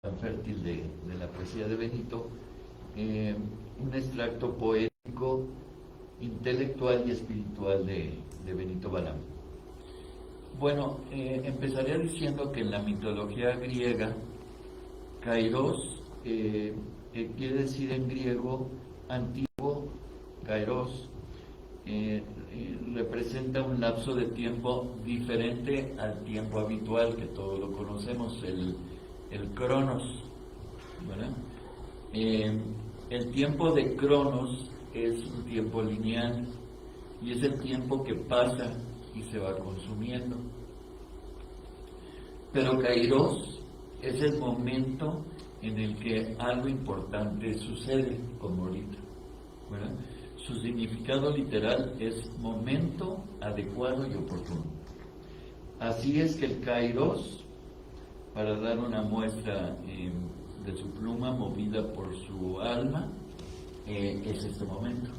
tan fértil de la poesía de Benito, un extracto poético, intelectual y espiritual de Benito Balam. Bueno, empezaría diciendo que en la mitología griega, Kairos quiere decir en griego antiguo, Kairos, representa un lapso de tiempo diferente al tiempo habitual, que todos lo conocemos, el Cronos, ¿verdad? El tiempo de Cronos es un tiempo lineal y es el tiempo que pasa y se va consumiendo. Pero Kairos es el momento en el que algo importante sucede, como ahorita, ¿verdad? Su significado literal es momento adecuado y oportuno. Así es que el Kairos, para dar una muestra de su pluma movida por su alma, es este momento.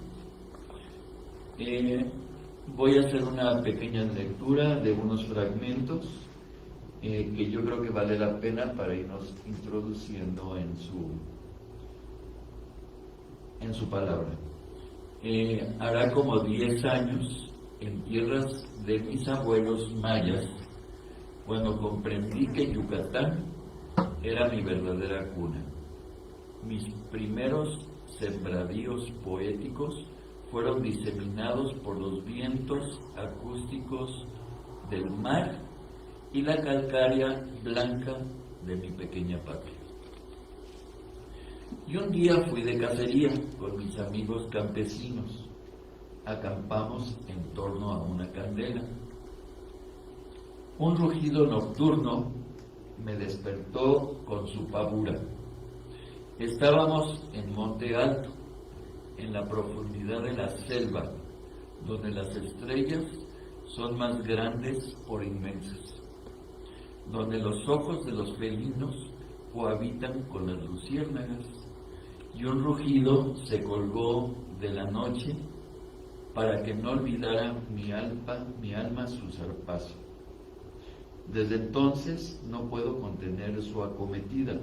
Voy a hacer una pequeña lectura de unos fragmentos que yo creo que vale la pena para irnos introduciendo en su palabra. Hará como 10 años, en tierras de mis abuelos mayas, cuando comprendí que Yucatán era mi verdadera cuna. Mis primeros sembradíos poéticos fueron diseminados por los vientos acústicos del mar y la calcárea blanca de mi pequeña patria. Y un día fui de cacería con mis amigos campesinos. Acampamos en torno a una candela. Un rugido nocturno me despertó con su pavura. Estábamos en Monte Alto, en la profundidad de la selva, donde las estrellas son más grandes por inmensas, donde los ojos de los felinos cohabitan con las luciérnagas, y un rugido se colgó de la noche para que no olvidara mi alma su zarpazo. Desde entonces no puedo contener su acometida.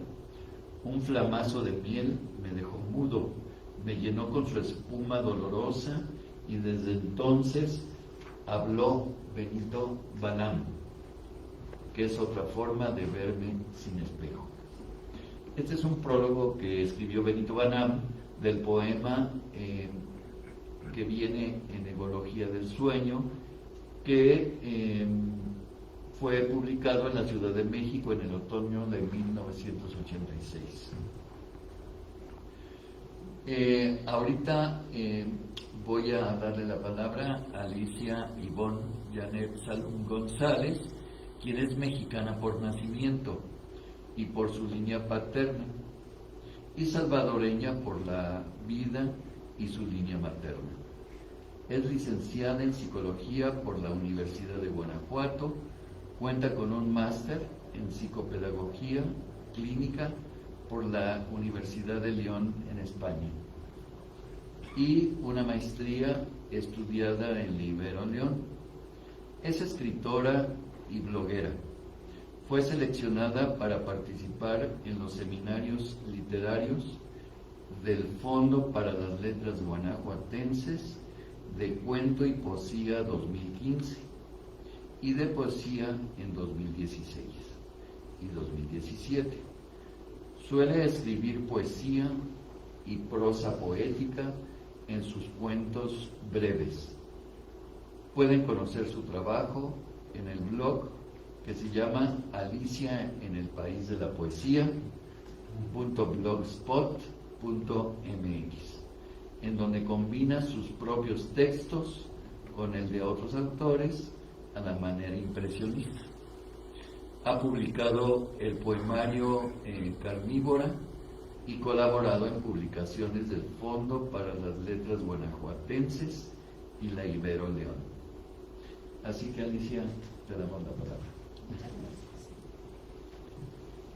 Un flamazo de miel me dejó mudo, me llenó con su espuma dolorosa, y desde entonces habló Benito Balam, que es otra forma de verme sin espejo. Este es un prólogo que escribió Benito Balam del poema que viene en Ecología del Sueño, que fue publicado en la Ciudad de México en el otoño de 1986. Ahorita voy a darle la palabra a Alicia Ivonne Janet Salum González, quien es mexicana por nacimiento y por su línea paterna, y salvadoreña por la vida y su línea materna. Es licenciada en Psicología por la Universidad de Guanajuato, cuenta con un máster en Psicopedagogía Clínica por la Universidad de León en España y una maestría estudiada en Ibero León. Es escritora y bloguera. Fue seleccionada para participar en los seminarios literarios del Fondo para las Letras Guanajuatenses de Cuento y Poesía 2015 y de Poesía en 2016 y 2017. Suele escribir poesía y prosa poética en sus cuentos breves. Pueden conocer su trabajo en el blog que se llama Alicia en el País de la Poesía .blogspot.mx, en donde combina sus propios textos con el de otros autores a la manera impresionista. Ha publicado el poemario Carnívora y colaborado en publicaciones del Fondo para las Letras Guanajuatenses y la Ibero León. Así que, Alicia, te damos la palabra. Muchas gracias.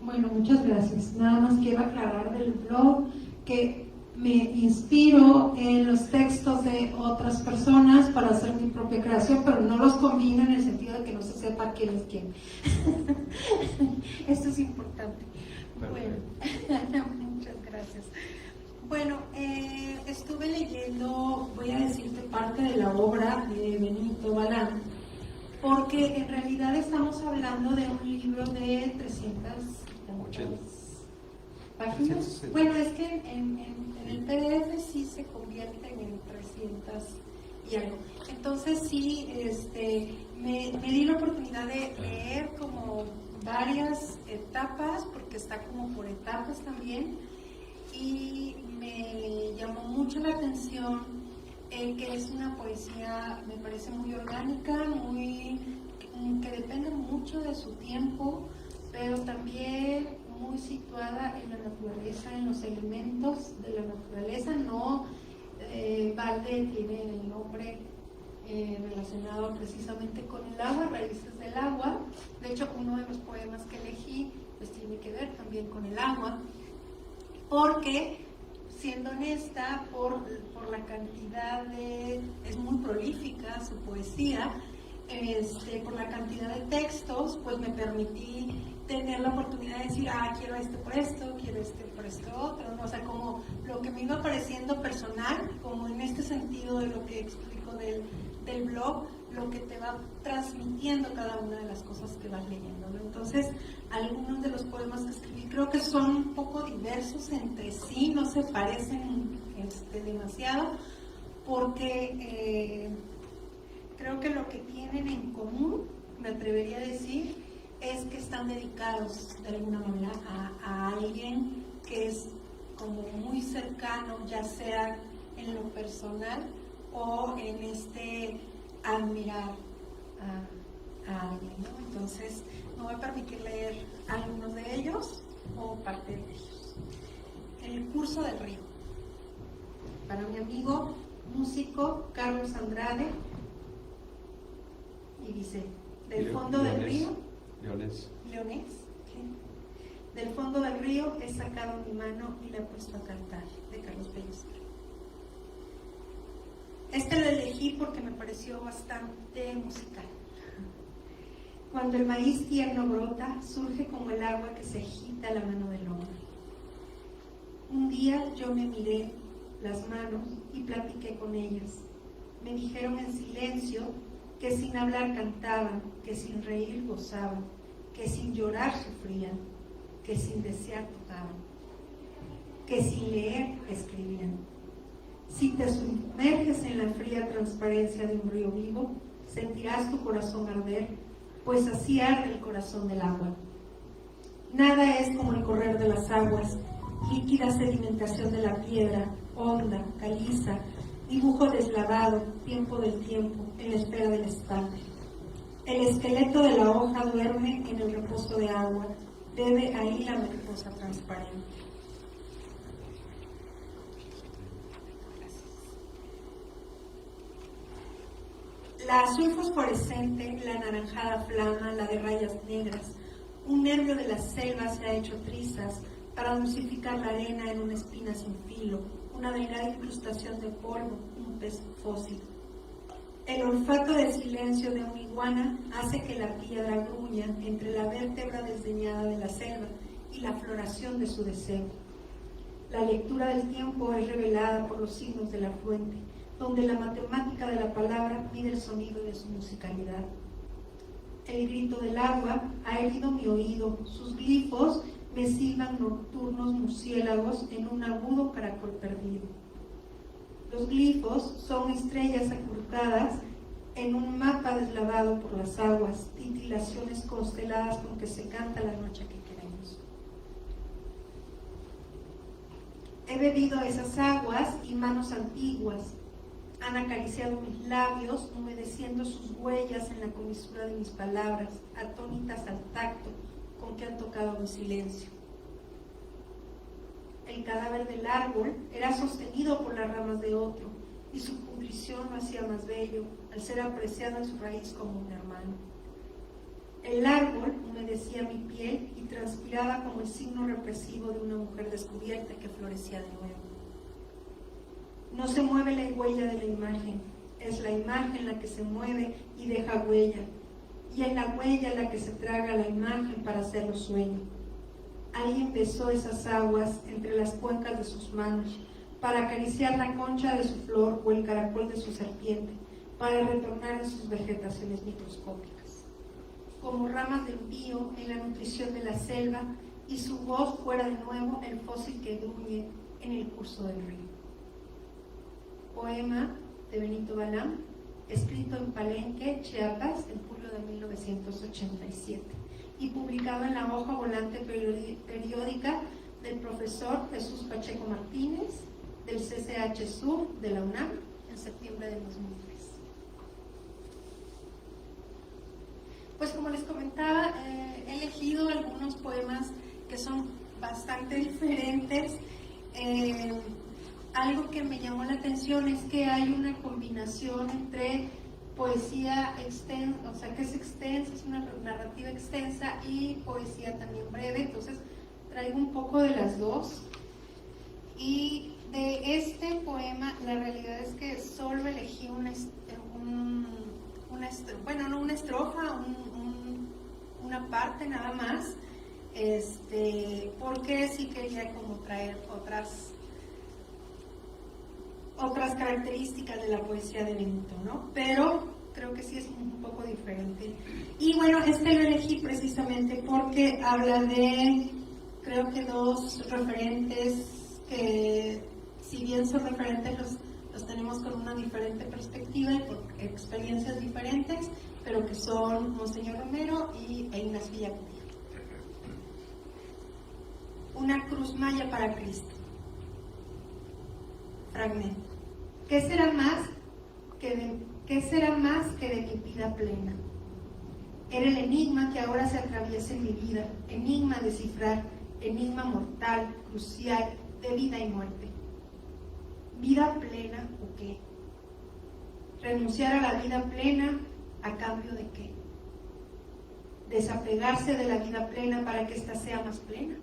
Bueno, muchas gracias. Nada más quiero aclarar del blog que me inspiro en los textos de otras personas para hacer mi propia creación, pero no los combino en el sentido de que no se sepa quién es quién. Esto es importante. Bueno, muchas gracias. Bueno, estuve leyendo, voy a decirte parte de la obra de Benito Balán, porque en realidad estamos hablando de un libro de 380 páginas. Bueno, es que en el PDF sí se convierten en 300 y algo. Entonces sí, me di la oportunidad de leer como varias etapas, porque está como por etapas también, y me llamó mucho la atención que es una poesía, me parece muy orgánica, que depende mucho de su tiempo, pero también muy situada en la naturaleza, en los elementos de la naturaleza. No, Balde tiene el nombre relacionado precisamente con el agua, Raíces del Agua. De hecho, uno de los poemas que elegí pues tiene que ver también con el agua, porque, siendo honesta, por la cantidad es muy prolífica su poesía, por la cantidad de textos, pues me permití tener la oportunidad de decir, quiero este por esto, quiero este por esto otro, ¿no? O sea, como lo que me iba pareciendo personal, como en este sentido de lo que explico del blog, lo que te va transmitiendo cada una de las cosas que vas leyendo, ¿no? Entonces, algunos de los poemas que escribí creo que son un poco diversos entre sí, no se parecen demasiado, porque creo que lo que tienen en común, me atrevería a decir, es que están dedicados de alguna manera a alguien que es como muy cercano, ya sea en lo personal o en admirar a alguien, ¿no? Entonces, me voy a permitir leer algunos de ellos o parte de ellos. El curso del río, para mi amigo músico Carlos Andrade, y dice: del fondo del río, Leonés, ¿sí? Del fondo del río he sacado mi mano y la he puesto a cantar, de Carlos Pellicer. Lo elegí porque me pareció bastante musical. Cuando el maíz tierno brota, surge como el agua que se agita a la mano del hombre. Un día yo me miré las manos y platiqué con ellas. Me dijeron en silencio que sin hablar cantaban, que sin reír gozaban, que sin llorar sufrían, que sin desear tocaban, que sin leer escribían. Si te sumerges en la fría transparencia de un río vivo, sentirás tu corazón arder, pues así arde el corazón del agua. Nada es como el correr de las aguas, líquida sedimentación de la piedra, honda, caliza, dibujo deslavado, tiempo del tiempo, en la espera del instante. El esqueleto de la hoja duerme en el reposo de agua, bebe ahí la mariposa transparente. La azul fosforescente, la anaranjada flama, la de rayas negras, un nervio de la selva se ha hecho trizas para dulcificar la arena en una espina sin filo, una delgada incrustación de polvo, un pez fósil. El olfato del silencio de una iguana hace que la piedra gruña entre la vértebra desdeñada de la selva y la floración de su deseo. La lectura del tiempo es revelada por los signos de la fuente, donde la matemática de la palabra mide el sonido de su musicalidad. El grito del agua ha herido mi oído, sus glifos me silban nocturnos murciélagos en un agudo caracol perdido. Los glifos son estrellas acurrucadas en un mapa deslavado por las aguas, titilaciones consteladas con que se canta la noche que queremos. He bebido esas aguas y manos antiguas han acariciado mis labios, humedeciendo sus huellas en la comisura de mis palabras, atónitas al tacto con que han tocado mi silencio. El cadáver del árbol era sostenido por las ramas de otro, y su pudrición lo hacía más bello, al ser apreciado en su raíz como un hermano. El árbol humedecía mi piel y transpiraba como el signo represivo de una mujer descubierta que florecía de nuevo. No se mueve la huella de la imagen, es la imagen la que se mueve y deja huella, y es la huella la que se traga la imagen para hacerlo sueño. alguien besó esas aguas entre las cuencas de sus manos, para acariciar la concha de su flor o el caracol de su serpiente, para retornar en sus vegetaciones microscópicas. Como ramas de envío en la nutrición de la selva, y su voz fuera de nuevo el fósil que gruñe en el curso del río. Poema de Benito Balam, escrito en Palenque, Chiapas, en julio de 1987, y publicado en la hoja volante periódica del profesor Jesús Pacheco Martínez, del CCH Sur de la UNAM, en septiembre de 2003. Pues como les comentaba, he elegido algunos poemas que son bastante diferentes. Algo que me llamó la atención es que hay una combinación entre poesía extensa, o sea que es extensa, es una narrativa extensa, y poesía también breve. Entonces traigo un poco de las dos. Y de este poema, la realidad es que solo elegí una parte nada más, porque sí quería como traer otras características de la poesía de Benito, ¿no? Pero creo que sí es un poco diferente. Y bueno, lo elegí precisamente porque habla de, creo que dos referentes que, si bien son referentes, los tenemos con una diferente perspectiva y por experiencias diferentes, pero que son Monseñor Romero e Ignacio Ellacuría. Una cruz maya para Cristo. Fragmento. ¿Qué será más que de mi vida plena? Era el enigma que ahora se atraviesa en mi vida, enigma a descifrar, enigma mortal, crucial, de vida y muerte. ¿Vida plena o qué? ¿Renunciar a la vida plena a cambio de qué? ¿Desapegarse de la vida plena para que ésta sea más plena?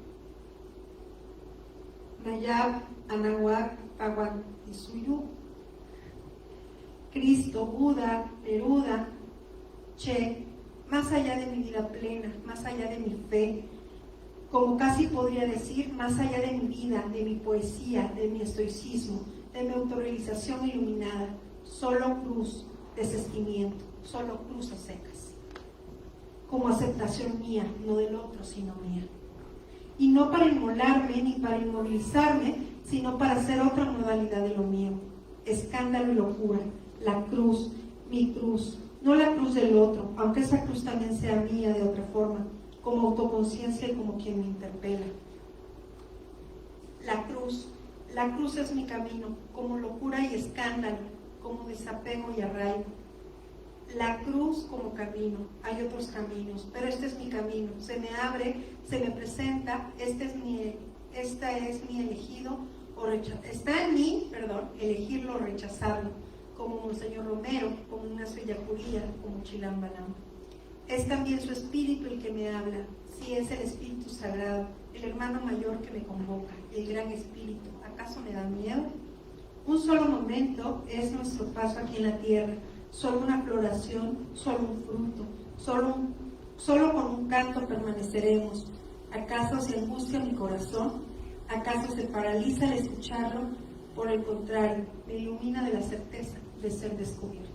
Nayab, Anahuac, Paguan y Suyú. Cristo, Buda, Neruda, Che, más allá de mi vida plena, más allá de mi fe, como casi podría decir, más allá de mi vida, de mi poesía, de mi estoicismo, de mi autorrealización iluminada, solo cruz, desistimiento, solo cruz a secas, como aceptación mía, no del otro, sino mía. Y no para inmolarme ni para inmovilizarme, sino para hacer otra modalidad de lo mío. Escándalo y locura, la cruz, mi cruz, no la cruz del otro, aunque esa cruz también sea mía de otra forma, como autoconciencia y como quien me interpela. La cruz es mi camino, como locura y escándalo, como desapego y arraigo. La cruz como camino, hay otros caminos, pero este es mi camino, se me abre, se me presenta, esta es mi elegido, está en mí, elegirlo o rechazarlo, como Monseñor Romero, como Ignacio Ellacuría, como Chilam Balam. Es también su espíritu el que me habla, sí es el espíritu sagrado, el hermano mayor que me convoca, el gran espíritu. ¿Acaso me da miedo? Un solo momento es nuestro paso aquí en la tierra, solo una floración, solo un fruto, solo con un canto permaneceremos. ¿Acaso se angustia mi corazón? ¿Acaso se paraliza al escucharlo? Por el contrario, me ilumina de la certeza de ser descubierto.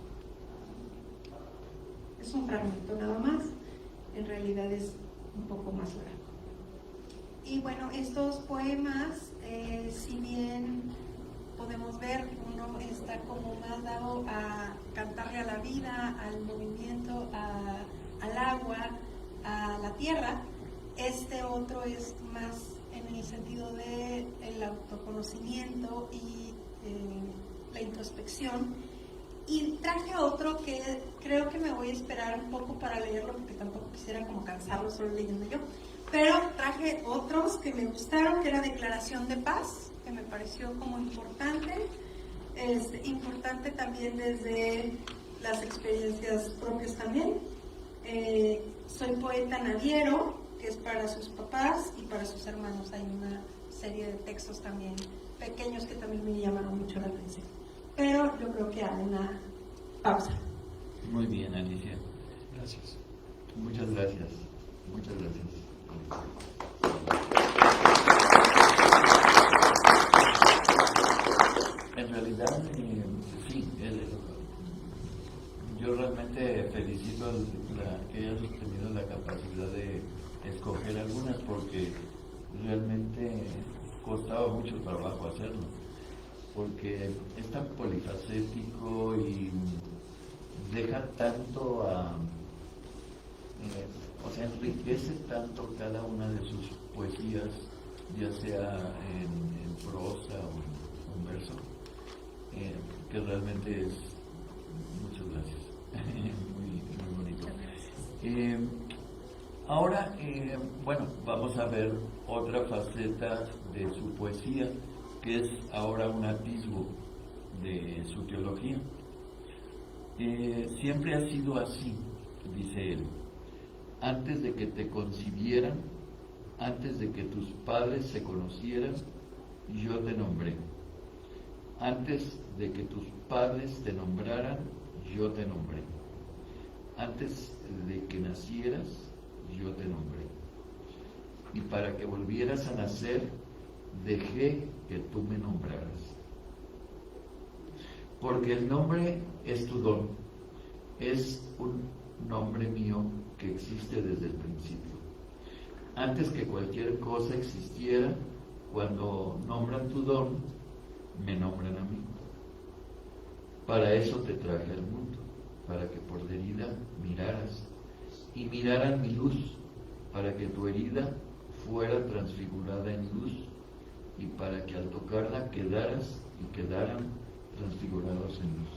Es un fragmento nada más, en realidad es un poco más largo. Y bueno, estos poemas, si bien podemos ver, uno está como más dado a cantarle a la vida, al movimiento, al agua, a la tierra, este otro es más en el sentido de el autoconocimiento y la introspección. Y traje otro que creo que me voy a esperar un poco para leerlo, porque tampoco quisiera como cansarlo solo leyendo yo, pero traje otros que me gustaron, que era Declaración de Paz, que me pareció como importante. Es importante también desde las experiencias propias también. Soy poeta naviero, que es para sus papás y para sus hermanos. Hay una serie de textos también pequeños que también me llamaron mucho la atención. Pero yo creo que hay una pausa. Muy bien, Alicia. Gracias. Muchas gracias. Muchas gracias. realmente costaba mucho trabajo hacerlo, porque es tan polifacético y deja tanto o sea, enriquece tanto cada una de sus poesías, ya sea en prosa o en verso, que realmente es, muchas gracias, muy bonito. Ahora, bueno, vamos a ver otra faceta de su poesía, que es ahora un atisbo de su teología. Siempre ha sido así, dice él. Antes de que te concibieran, antes de que tus padres se conocieran, yo te nombré. Antes de que tus padres te nombraran, yo te nombré. Antes de que nacieras, yo te nombré. Y para que volvieras a nacer, dejé que tú me nombraras. Porque el nombre es tu don, es un nombre mío que existe desde el principio. Antes que cualquier cosa existiera, cuando nombran tu don, me nombran a mí. Para eso te traje al mundo, para que por la herida miraras, y miraran mi luz, para que tu herida fuera transfigurada en luz, y para que al tocarla quedaras y quedaran transfigurados en luz.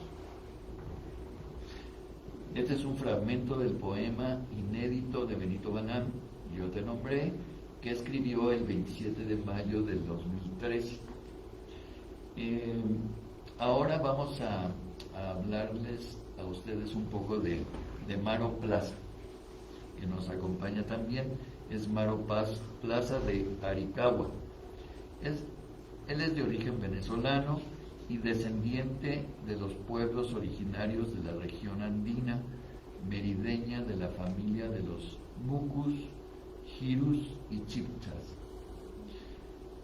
Este es un fragmento del poema inédito de Benito Balán, Yo te nombré, que escribió el 27 de mayo del 2013. Ahora vamos a hablarles a ustedes un poco de Maro Plaza, que nos acompaña también. Es Maro Plaza de Aricagua. Él es de origen venezolano y descendiente de los pueblos originarios de la región andina merideña de la familia de los Mucus, Jirus y Chipchas.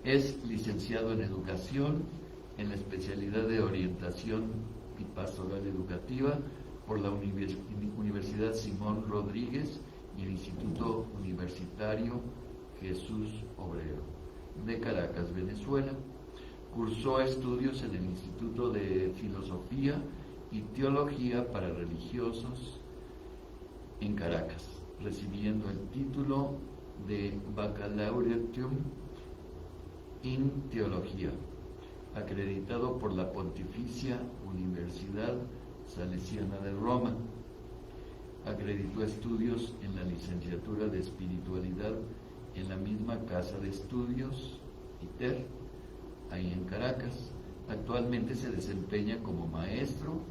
Es licenciado en Educación en la especialidad de Orientación y Pastoral Educativa por la Universidad Simón Rodríguez y el Instituto Universitario Jesús Obrero de Caracas, Venezuela. Cursó estudios en el Instituto de Filosofía y Teología para Religiosos en Caracas, recibiendo el título de Baccalaureatum in Teología, acreditado por la Pontificia Universidad Salesiana de Roma. Acreditó estudios en la licenciatura de Espiritualidad en la misma Casa de Estudios, ITER, ahí en Caracas. Actualmente se desempeña como maestro,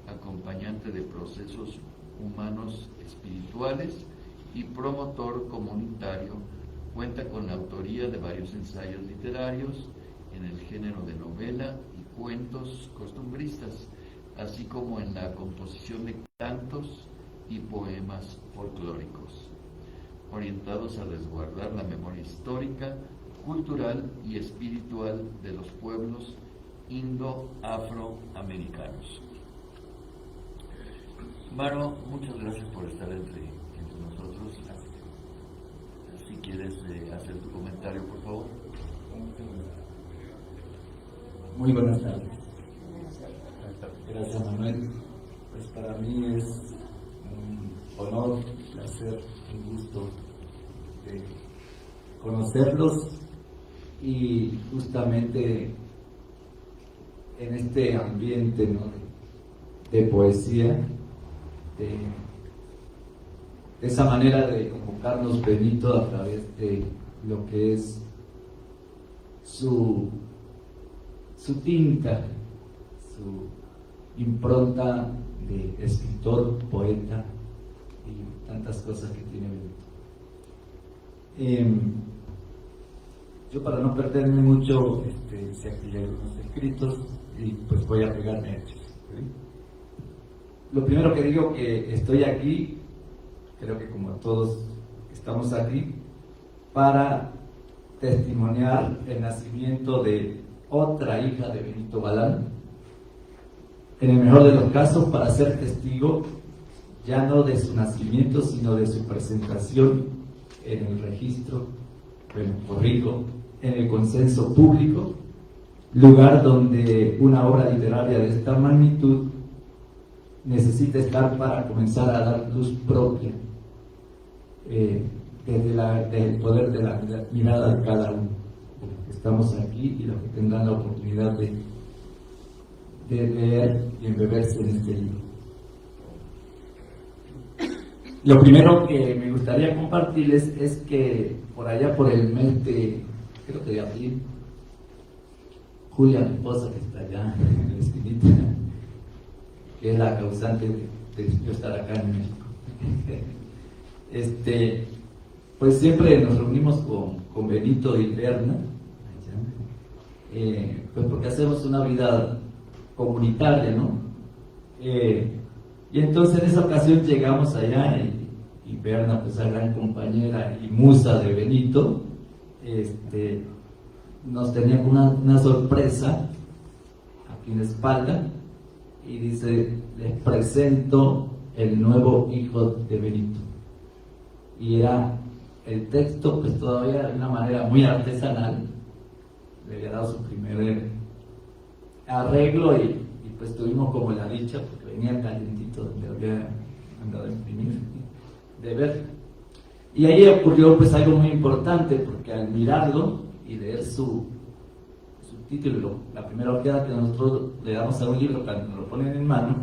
acompañante de procesos humanos espirituales y promotor comunitario. Cuenta con la autoría de varios ensayos literarios en el género de novela y cuentos costumbristas, así como en la composición de cantos y poemas folclóricos, orientados a resguardar la memoria histórica, cultural y espiritual de los pueblos indo-afroamericanos. Maro, muchas gracias por estar entre nosotros. Si quieres hacer tu comentario, por favor. Muy buenas tardes. Gracias, Manuel. Pues para mí es un honor, un placer, un gusto de conocerlos y justamente en este ambiente, ¿no?, de poesía, de esa manera de convocarnos Benito a través de lo que es su tinta, su impronta de escritor, poeta y tantas cosas que tiene Benito. Yo, para no perderme mucho, sé aquí hay unos escritos y pues voy a pegarme a ellos. Lo primero que digo, que estoy aquí, creo que como todos estamos aquí, para testimoniar el nacimiento de otra hija de Benito Balán, en el mejor de los casos para ser testigo ya no de su nacimiento, sino de su presentación en el registro, bueno, corrijo, en el consenso público, lugar donde una obra literaria de esta magnitud necesita estar para comenzar a dar luz propia, desde el poder de la mirada de cada uno, de los que estamos aquí y los que tendrán la oportunidad de leer y embeberse en este libro. Lo primero que me gustaría compartirles es que por allá por el mes de, creo que de abril, Julia, mi esposa, que está allá en la esquinita, que es la causante de yo estar acá en México, pues siempre nos reunimos con Benito y Berna, pues porque hacemos una vida comunitaria, ¿no? Y entonces en esa ocasión llegamos allá y Berna, pues la gran compañera y musa de Benito, nos tenía una sorpresa aquí en la espalda y dice: les presento el nuevo hijo de Benito. Y era el texto, pues todavía de una manera muy artesanal, le había dado su primer arreglo y pues tuvimos como la dicha, porque venía calientito donde había mandado a imprimir, de ver. Y ahí ocurrió pues algo muy importante, porque al mirarlo y leer su título, la primera ojeada que nosotros le damos a un libro cuando nos lo ponen en mano,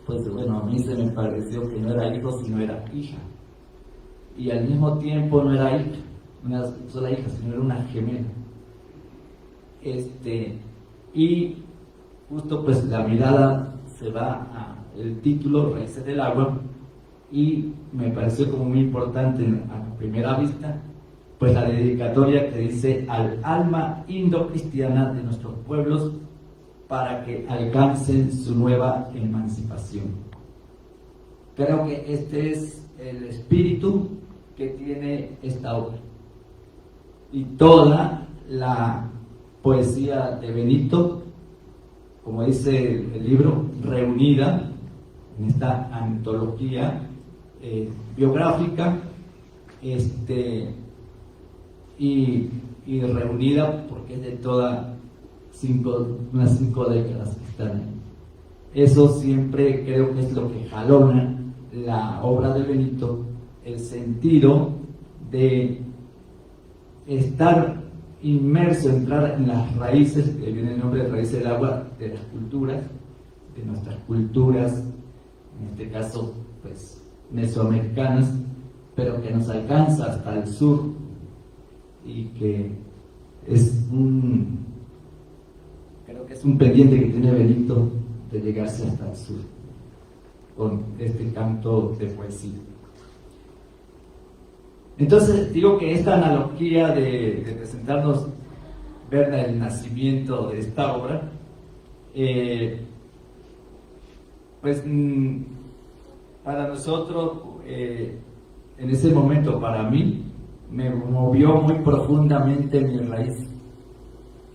pues bueno, a mí se me pareció que no era hijo, sino era hija. Y al mismo tiempo no era hija, una sola hija, sino era una gemela. Y justo pues la mirada se va al título, Raíces del Agua, y me pareció como muy importante a primera vista, pues la dedicatoria que dice: al alma indocristiana de nuestros pueblos para que alcancen su nueva emancipación. Creo que este es el espíritu que tiene esta obra. Y toda la poesía de Benito, como dice el libro, reunida en esta antología biográfica, y reunida porque es de todas unas 5 décadas que están ahí. Eso siempre creo que es lo que jalona la obra de Benito, el sentido de estar inmerso, entrar en las raíces, que viene el nombre de Raíces del Agua, de las culturas, de nuestras culturas, en este caso pues mesoamericanas, pero que nos alcanza hasta el sur, y que es creo que es un pendiente que tiene Benito de llegarse hasta el sur con este canto de poesía. Entonces digo que esta analogía de presentarnos, ver el nacimiento de esta obra, pues para nosotros, en ese momento, para mí, me movió muy profundamente mi raíz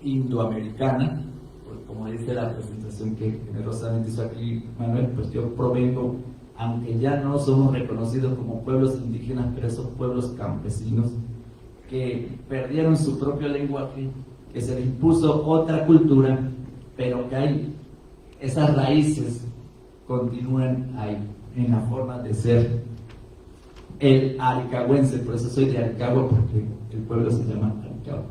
indoamericana, porque como dice la presentación que generosamente hizo aquí Manuel, pues yo provengo, aunque ya no somos reconocidos como pueblos indígenas, pero esos pueblos campesinos que perdieron su propio lenguaje, que se les impuso otra cultura, pero que hay esas raíces continúan ahí, en la forma de ser el aricahuense. Por eso soy de Aricagua, porque el pueblo se llama Aricagua.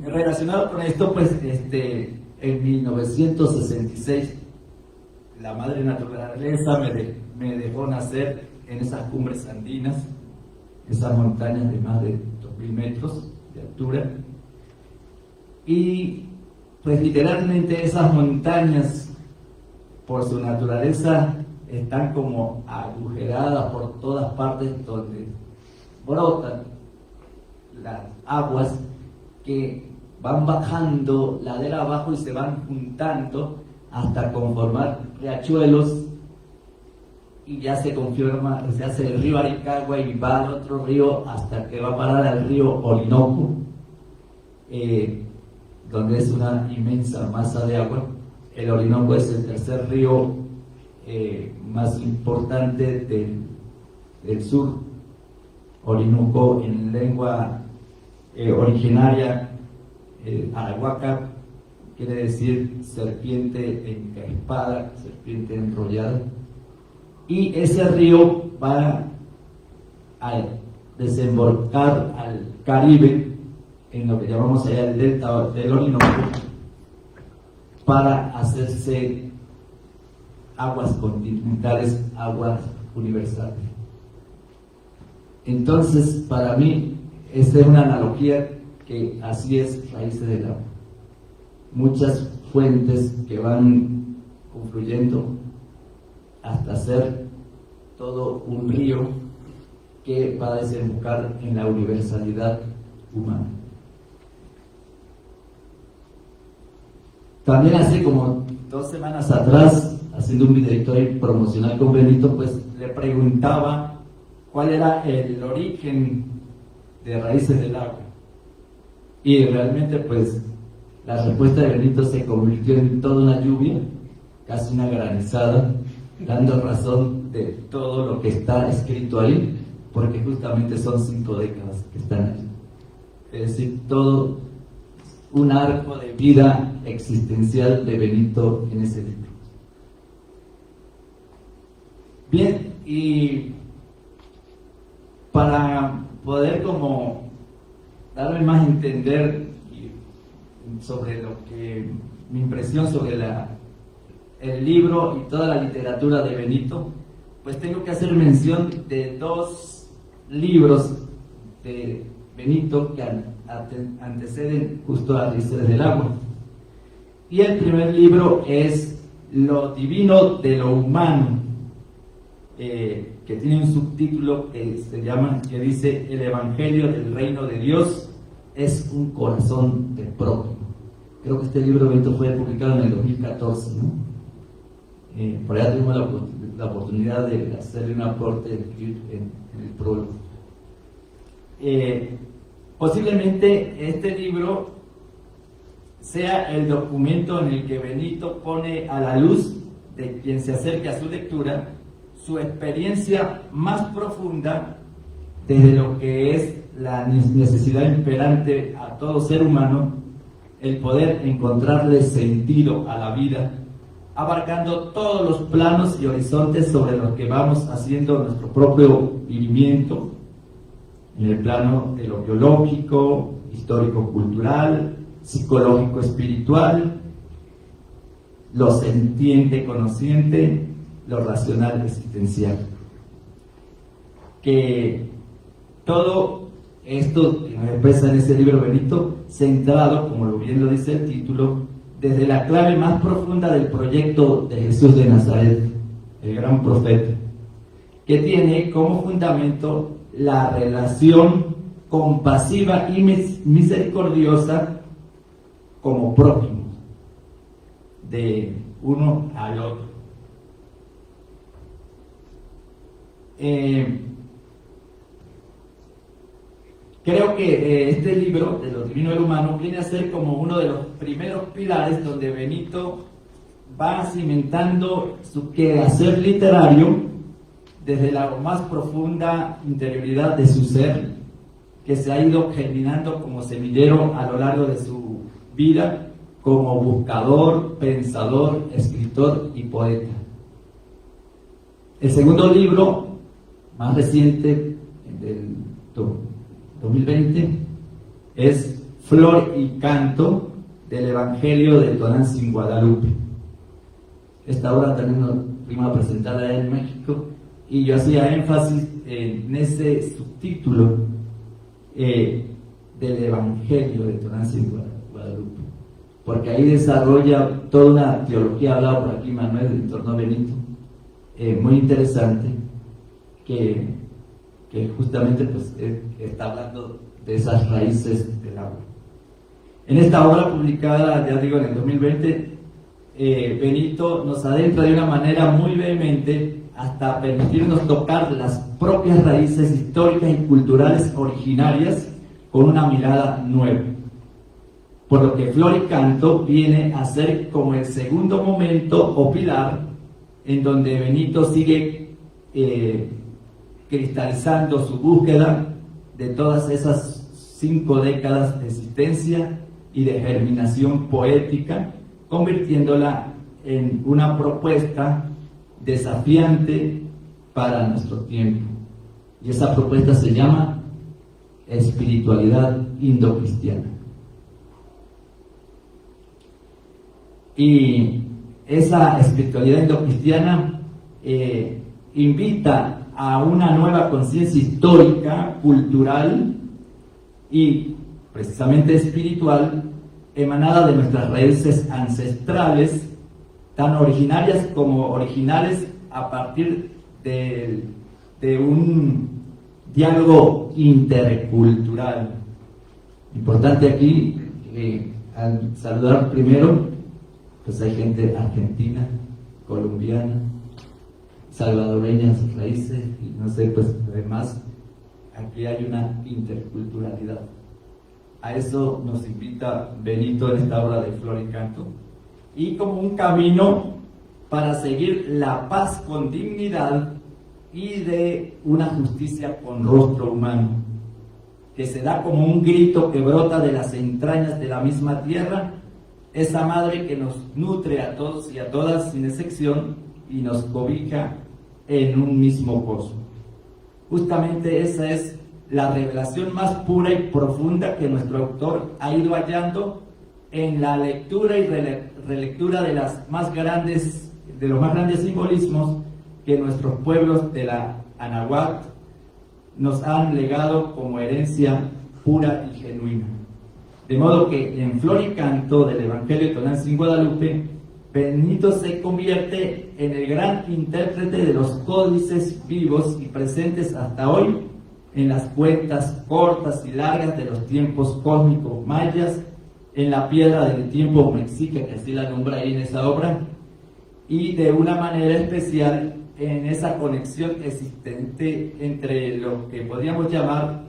Relacionado con esto, pues en 1966 la madre naturaleza me dejó nacer en esas cumbres andinas, esas montañas de más de 2000 metros de altura, y pues literalmente esas montañas, por su naturaleza, están como agujeradas por todas partes, donde brotan las aguas que van bajando ladera abajo y se van juntando hasta conformar riachuelos, y ya se hace el río Aricagua y va al otro río hasta que va a parar al río Orinoco, donde es una inmensa masa de agua. El Orinoco es el tercer río más importante del sur Orinoco en lengua originaria, arahuaca, quiere decir serpiente encrespada, serpiente enrollada. Y ese río va a desembocar al Caribe, en lo que llamamos allá el delta del Orinoco, para hacerse aguas continentales, aguas universales. Entonces, para mí, esta es una analogía que así es Raíces del Agua. Muchas fuentes que van confluyendo hasta ser todo un río que va a desembocar en la universalidad humana. También hace como 2 semanas atrás, haciendo un videito promocional con Benito, pues le preguntaba cuál era el origen de Raíces del Agua. Y realmente pues la respuesta de Benito se convirtió en toda una lluvia, casi una granizada, dando razón de todo lo que está escrito ahí, porque justamente son 5 décadas que están ahí. Es decir, todo un arco de vida existencial de Benito en ese libro. Bien, y para poder como darme más a entender sobre lo que mi impresión sobre el libro y toda la literatura de Benito, pues tengo que hacer mención de 2 libros de Benito que anteceden justo a Raíces del Agua. Y el primer libro es Lo Divino de lo Humano, que tiene un subtítulo que dice El Evangelio del Reino de Dios es un corazón de prójimo. Creo que este libro Benito fue publicado en el 2014, ¿no? Por allá tuvimos la oportunidad de hacerle un aporte en el prólogo. Posiblemente este libro sea el documento en el que Benito pone a la luz de quien se acerque a su lectura su experiencia más profunda desde lo que es la necesidad imperante a todo ser humano, el poder encontrarle sentido a la vida, abarcando todos los planos y horizontes sobre los que vamos haciendo nuestro propio vivimiento, en el plano de lo biológico, histórico-cultural, psicológico-espiritual, lo sentiente-consciente, lo racional-existencial. Que todo esto que nos expresa en ese libro Benito, centrado, como bien lo dice el título, desde la clave más profunda del proyecto de Jesús de Nazaret, el gran profeta, que tiene como fundamento la relación compasiva y misericordiosa como prójimo, de uno al otro. Creo que este libro de Lo Divino del Humano viene a ser como uno de los primeros pilares donde Benito va cimentando su quehacer literario desde la más profunda interioridad de su ser, que se ha ido germinando como semillero a lo largo de su vida como buscador, pensador, escritor y poeta. El segundo libro, más reciente, del 2020, es Flor y Canto del Evangelio de Tonantzin, Guadalupe. Esta obra también nos fuimos a presentarla en México y yo hacía énfasis en ese subtítulo del Evangelio de Tonantzin, Guadalupe, porque ahí desarrolla toda una teología hablada por aquí Manuel en torno a Benito, muy interesante, que justamente pues, está hablando de esas raíces del agua. En esta obra publicada, ya digo, en el 2020, Benito nos adentra de una manera muy vehemente hasta permitirnos tocar las propias raíces históricas y culturales originarias con una mirada nueva. Por lo que Flor y Canto viene a ser como el segundo momento o pilar en donde Benito sigue cristalizando su búsqueda de todas esas 5 décadas de existencia y de germinación poética, convirtiéndola en una propuesta desafiante para nuestro tiempo. Y esa propuesta se llama espiritualidad indocristiana. Y esa espiritualidad indocristiana invita a una nueva conciencia histórica, cultural y precisamente espiritual, emanada de nuestras raíces ancestrales, tan originarias como originales, a partir de un diálogo intercultural. Importante aquí, al saludar primero, pues hay gente argentina, colombiana, salvadoreñas raíces, y no sé, pues además aquí hay una interculturalidad. A eso nos invita Benito en esta obra de Flor y Canto, y como un camino para seguir la paz con dignidad y de una justicia con rostro humano, que se da como un grito que brota de las entrañas de la misma tierra, esa madre que nos nutre a todos y a todas sin excepción y nos cobija en un mismo gozo. Justamente esa es la revelación más pura y profunda que nuestro autor ha ido hallando en la lectura y relectura de los más grandes simbolismos que nuestros pueblos de la Anahuac nos han legado como herencia pura y genuina. De modo que en Flor y Canto del Evangelio de Tonantzin Guadalupe, Benito se convierte en el gran intérprete de los códices vivos y presentes hasta hoy en las cuentas cortas y largas de los tiempos cósmicos mayas, en la piedra del tiempo mexica, que así la nombra ahí en esa obra, y de una manera especial en esa conexión existente entre lo que podríamos llamar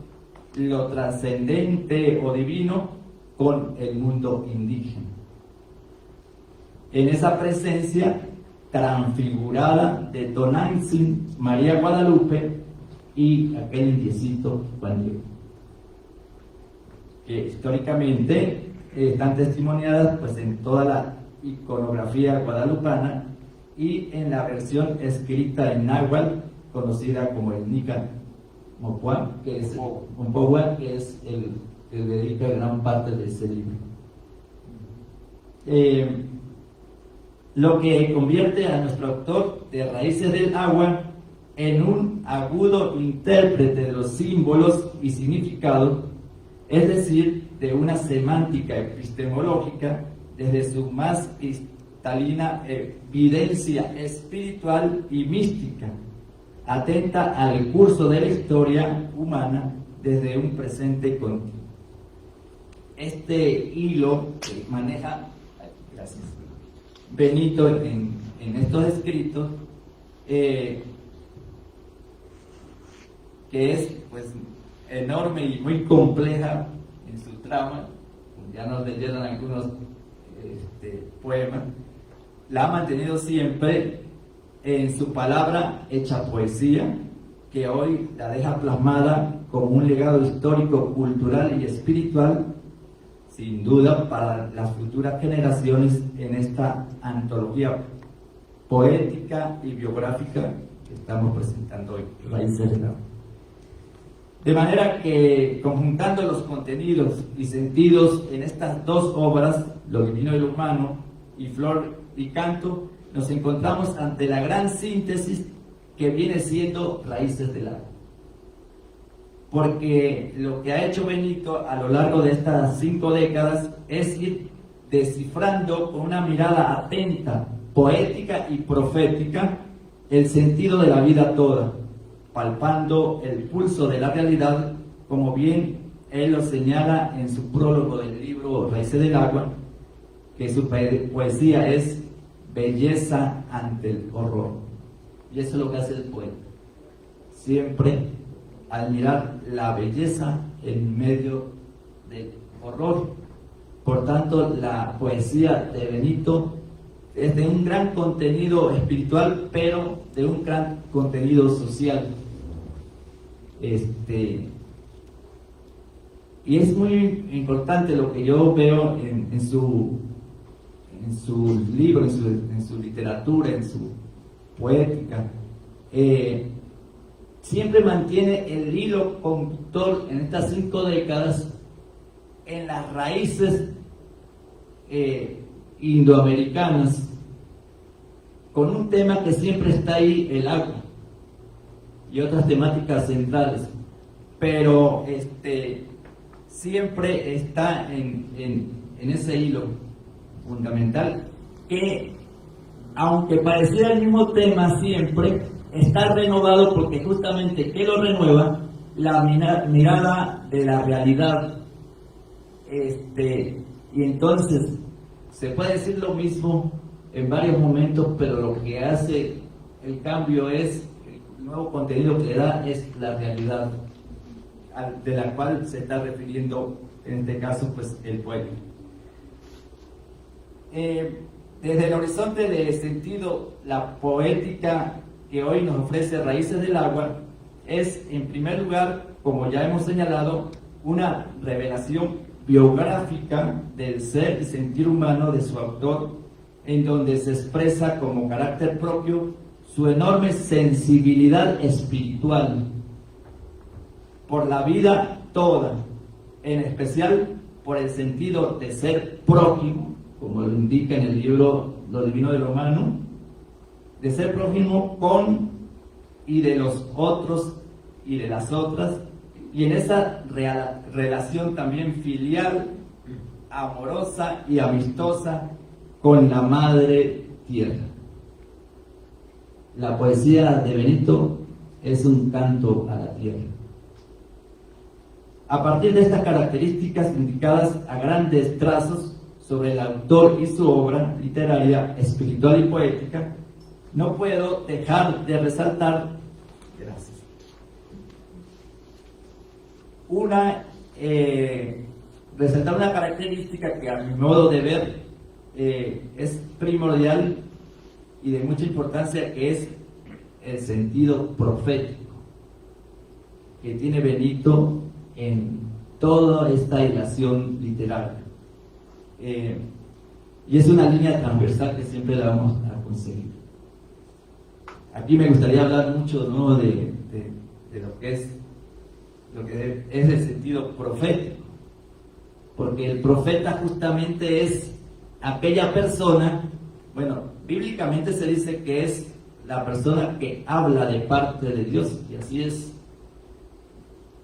lo trascendente o divino con el mundo indígena. En esa presencia transfigurada de Tonantzin, María Guadalupe y aquel indiecito Juan Diego, que históricamente están testimoniadas pues en toda la iconografía guadalupana y en la versión escrita en náhuatl conocida como el Nican Mopoa, que es el que dedica gran parte de ese libro. Lo que convierte a nuestro autor de Raíces del Agua en un agudo intérprete de los símbolos y significados, es decir, de una semántica epistemológica desde su más cristalina evidencia espiritual y mística, atenta al curso de la historia humana desde un presente continuo. Este hilo que maneja Benito en estos escritos, que es pues enorme y muy compleja en su trama, ya nos leyeron algunos poemas, la ha mantenido siempre en su palabra hecha poesía, que hoy la deja plasmada como un legado histórico, cultural y espiritual, sin duda para las futuras generaciones, en esta antología poética y biográfica que estamos presentando hoy, Raíces del Agua. De manera que, conjuntando los contenidos y sentidos en estas dos obras, Lo Divino y lo Humano y Flor y Canto, nos encontramos ante la gran síntesis que viene siendo Raíces del Agua. Porque lo que ha hecho Benito a lo largo de estas 5 décadas es ir descifrando con una mirada atenta, poética y profética el sentido de la vida toda, palpando el pulso de la realidad, como bien él lo señala en su prólogo del libro Raíces del Agua, que su poesía es belleza ante el horror. Y eso es lo que hace el poeta, siempre al mirar la belleza en medio del horror. Por tanto, la poesía de Benito es de un gran contenido espiritual, pero de un gran contenido social. Y es muy importante lo que yo veo en su libro, en su literatura, en su poética. Siempre mantiene el hilo conductor en estas 5 décadas en las raíces indoamericanas, con un tema que siempre está ahí, el agua, y otras temáticas centrales, pero siempre está en ese hilo fundamental que, aunque pareciera el mismo tema siempre, está renovado porque justamente, ¿qué lo renueva? La mirada de la realidad. Y entonces se puede decir lo mismo en varios momentos, pero lo que hace el cambio es, el nuevo contenido que le da es la realidad de la cual se está refiriendo en este caso pues el poema. Desde el horizonte de sentido, la poética que hoy nos ofrece Raíces del Agua es, en primer lugar, como ya hemos señalado, una revelación biográfica del ser y sentir humano de su autor, en donde se expresa como carácter propio su enorme sensibilidad espiritual por la vida toda, en especial por el sentido de ser prójimo, como lo indica en el libro Lo Divino de lo Humano, de ser prójimo con y de los otros y de las otras, y en esa relación también filial, amorosa y amistosa con la Madre Tierra. La poesía de Benito es un canto a la tierra. A partir de estas características indicadas a grandes trazos sobre el autor y su obra literaria, espiritual y poética, no puedo dejar de resaltar, gracias, resaltar una característica que, a mi modo de ver, es primordial y de mucha importancia, que es el sentido profético que tiene Benito en toda esta hilación literaria. Y es una línea transversal que siempre la vamos a conseguir. Aquí me gustaría hablar mucho, ¿no?, de lo que es el sentido profético, porque el profeta justamente es aquella persona, bueno, bíblicamente se dice que es la persona que habla de parte de Dios, y así es,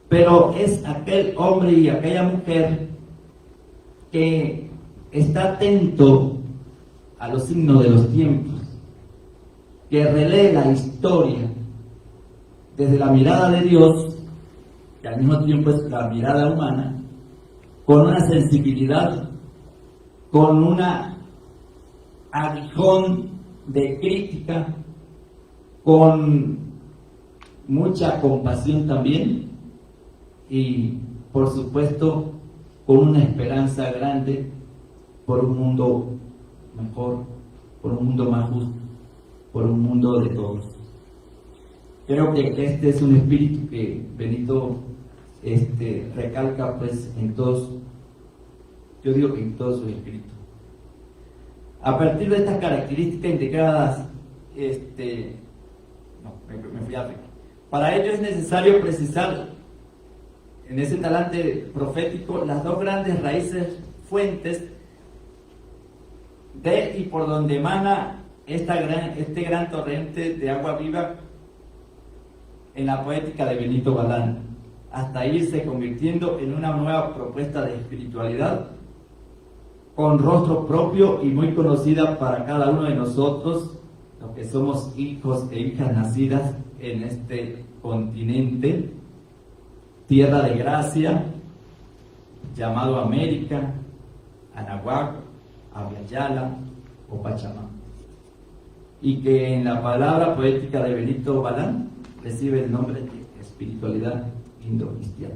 pero es aquel hombre y aquella mujer que está atento a los signos de los tiempos, que relee la historia desde la mirada de Dios, que al mismo tiempo es la mirada humana, con una sensibilidad, con una aguijón de crítica, con mucha compasión también, y por supuesto con una esperanza grande por un mundo mejor, por un mundo más justo, por un mundo de todos. Creo que este es un espíritu que Benito recalca pues en todos, yo digo que en todo su espíritu. A partir de estas características integradas, me fui a África. Para ello es necesario precisar en ese talante profético las dos grandes raíces, fuentes de y por donde emana este gran torrente de agua viva en la poética de Benito Balán, hasta irse convirtiendo en una nueva propuesta de espiritualidad con rostro propio y muy conocida para cada uno de nosotros, los que somos hijos e hijas nacidas en este continente, tierra de gracia, llamado América, Anahuac, Abya-Yala o Pachamama, y que en la palabra poética de Benito Balán recibe el nombre de espiritualidad indo-cristiana.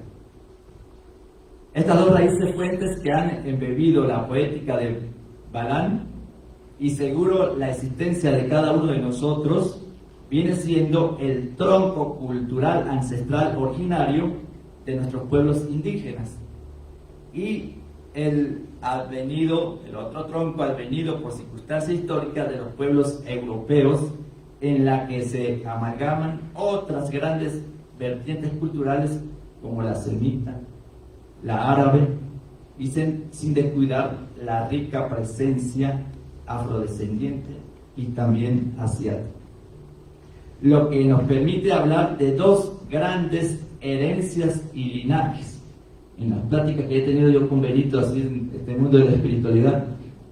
Estas dos raíces fuentes que han embebido la poética de Balán, y seguro la existencia de cada uno de nosotros, viene siendo el tronco cultural ancestral originario de nuestros pueblos indígenas, y el otro tronco advenido por circunstancia histórica de los pueblos europeos, en la que se amalgaman otras grandes vertientes culturales como la semita, la árabe, y sin descuidar la rica presencia afrodescendiente y también asiática. Lo que nos permite hablar de dos grandes herencias y linajes. En las pláticas que he tenido yo con Benito, así en este mundo de la espiritualidad,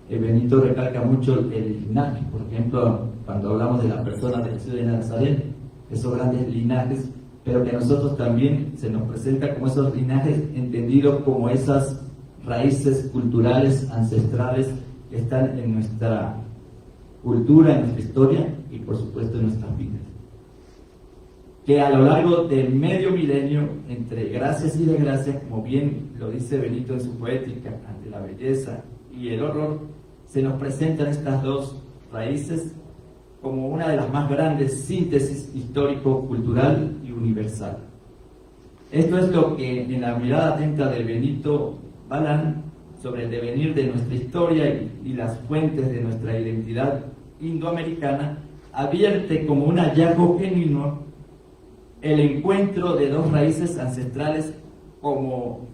Benito recalca mucho el linaje. Por ejemplo, cuando hablamos de las personas de Jesús de Nazaret, esos grandes linajes, pero que a nosotros también se nos presenta como esos linajes entendidos como esas raíces culturales, ancestrales, que están en nuestra cultura, en nuestra historia y por supuesto en nuestras vidas. Que a lo largo del medio milenio, entre gracias y desgracias, como bien lo dice Benito en su poética, ante la belleza y el horror, se nos presentan estas dos raíces como una de las más grandes síntesis histórico-cultural y universal. Esto es lo que en la mirada atenta de Benito Balán sobre el devenir de nuestra historia y las fuentes de nuestra identidad indoamericana advierte como un hallazgo genuino el encuentro de dos raíces ancestrales como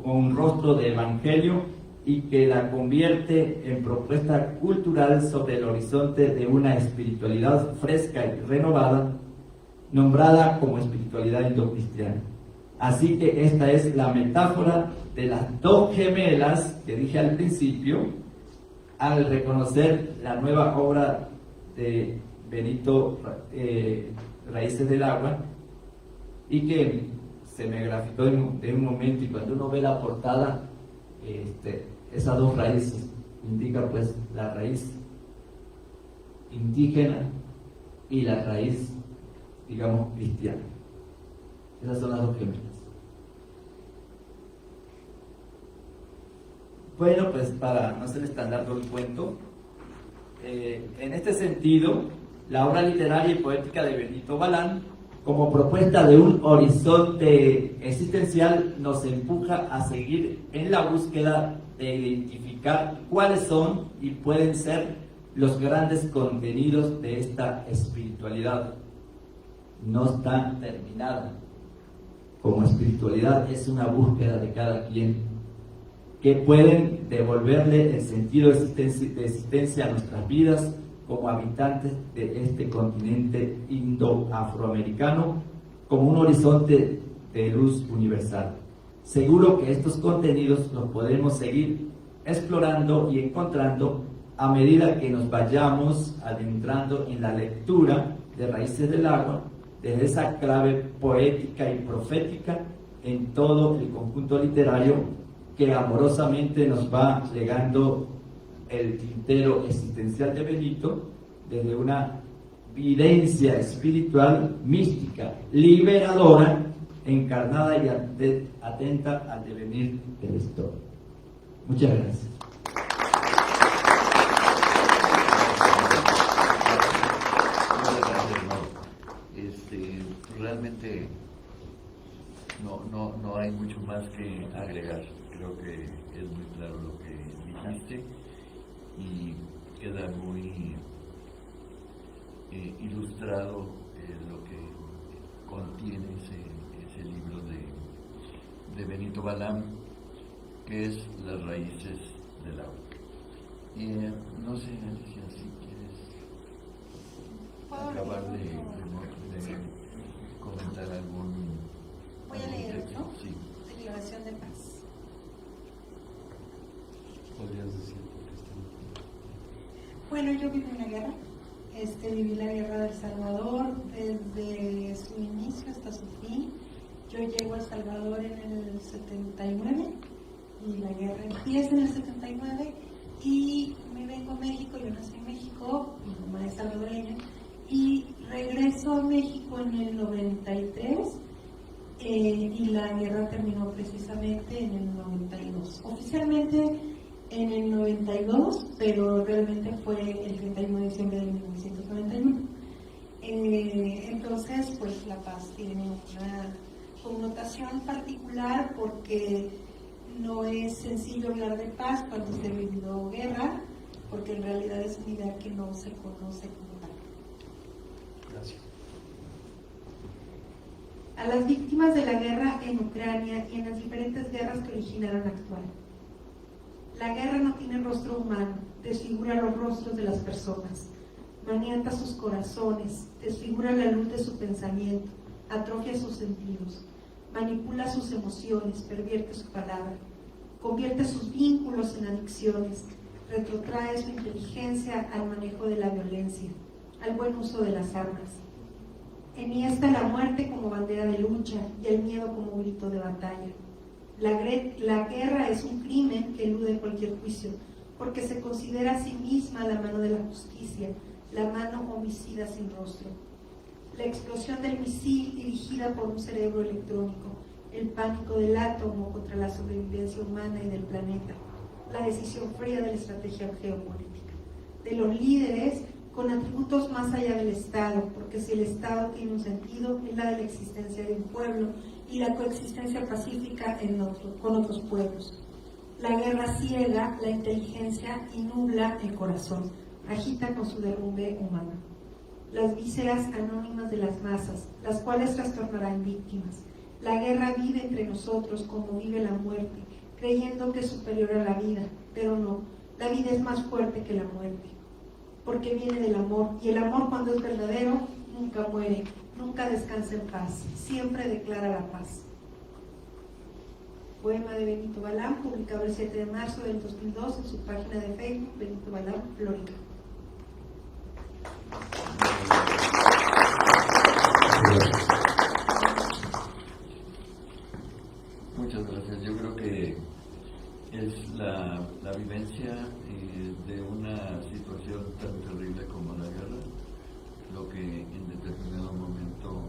un rostro de evangelio y que la convierte en propuesta cultural sobre el horizonte de una espiritualidad fresca y renovada, nombrada como espiritualidad indocristiana. Así que esta es la metáfora de las dos gemelas que dije al principio, al reconocer la nueva obra de Benito, Raíces del Agua, y que se me graficó de un momento, y cuando uno ve la portada, esas dos raíces indica pues la raíz indígena y la raíz, digamos, cristiana. Esas son las dos gemelas. Bueno, pues para no hacerles tan largo el cuento, en este sentido, la obra literaria y poética de Benito Balán, como propuesta de un horizonte existencial, nos empuja a seguir en la búsqueda de identificar cuáles son y pueden ser los grandes contenidos de esta espiritualidad. No está terminada. Como espiritualidad es una búsqueda de cada quien, que pueden devolverle el sentido de existencia a nuestras vidas como habitantes de este continente indo-afroamericano, como un horizonte de luz universal. Seguro que estos contenidos los podemos seguir explorando y encontrando a medida que nos vayamos adentrando en la lectura de Raíces del Agua, desde esa clave poética y profética en todo el conjunto literario que amorosamente nos va legando el tintero existencial de Benito, desde una vivencia espiritual, mística, liberadora, encarnada y atenta al devenir de la historia. Muchas gracias. Realmente no hay mucho más que agregar. Creo que es muy claro lo que dijiste y queda muy ilustrado lo que contiene ese libro de Benito Balán, que es Las Raíces del Agua. No sé, Alicia, si quieres acabar de comentar algún... Voy a leer, ¿no? Sí. Declaración de paz. ¿Podrías decir? Bueno, yo viví una guerra. Viví la guerra del Salvador desde su inicio hasta su fin. Yo llego a El Salvador en el 79 y la guerra empieza en el 79 y me vengo a México. Yo nací en México, mi mamá es salvadoreña, y regreso a México en el 93 y la guerra terminó precisamente en el 92. Oficialmente en el 92, pero realmente fue el 31 de diciembre de 1991. Entonces, pues la paz tiene una connotación particular porque no es sencillo hablar de paz cuando se ha vivido guerra, porque en realidad es una idea que no se conoce como tal. Gracias. A las víctimas de la guerra en Ucrania y en las diferentes guerras que originaron la actual. La guerra no tiene rostro humano, desfigura los rostros de las personas, maniata sus corazones, desfigura la luz de su pensamiento, atrofia sus sentidos, manipula sus emociones, pervierte su palabra, convierte sus vínculos en adicciones, retrotrae su inteligencia al manejo de la violencia, al buen uso de las armas. Enhiesta la muerte como bandera de lucha y el miedo como grito de batalla. La guerra es un crimen que elude cualquier juicio, porque se considera a sí misma la mano de la justicia, la mano homicida sin rostro. La explosión del misil dirigida por un cerebro electrónico, el pánico del átomo contra la sobrevivencia humana y del planeta, la decisión fría de la estrategia geopolítica, de los líderes con atributos más allá del Estado, porque si el Estado tiene un sentido, es la de la existencia de un pueblo y la coexistencia pacífica con otros pueblos. La guerra ciega la inteligencia y nubla el corazón, agita con su derrumbe humano. Las vísceras anónimas de las masas, las cuales trastornarán víctimas. La guerra vive entre nosotros como vive la muerte, creyendo que es superior a la vida, pero no, la vida es más fuerte que la muerte, porque viene del amor, y el amor cuando es verdadero nunca muere, nunca descansa en paz, siempre declara la paz. Poema de Benito Balán, publicado el 7 de marzo del 2002 en su página de Facebook, Benito Balán, Florida. Muchas gracias. Yo creo que es la vivencia de una situación tan terrible como la guerra lo que en determinado momento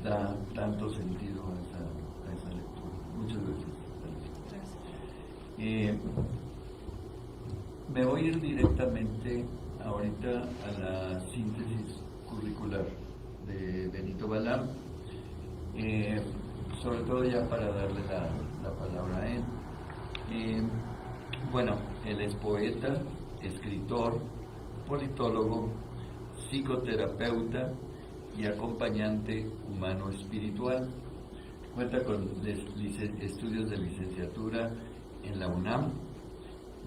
da tanto sentido a esa lectura. Muchas gracias. Me voy a ir directamente ahorita a la síntesis curricular de Benito Balán, sobre todo ya para darle la palabra a él. Bueno, él es poeta, escritor, politólogo, psicoterapeuta y acompañante humano espiritual. Cuenta con estudios de licenciatura en la UNAM,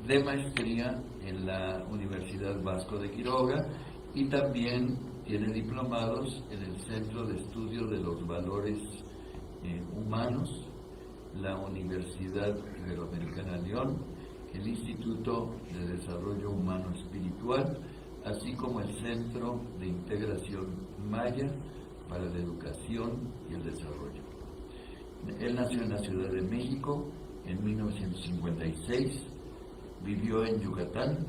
de maestría en la Universidad Vasco de Quiroga y también tiene diplomados en el Centro de Estudio de los Valores Humanos, la Universidad Iberoamericana León, el Instituto de Desarrollo Humano Espiritual, así como el Centro de Integración Maya para la Educación y el Desarrollo. Él nació en la Ciudad de México en 1956, vivió en Yucatán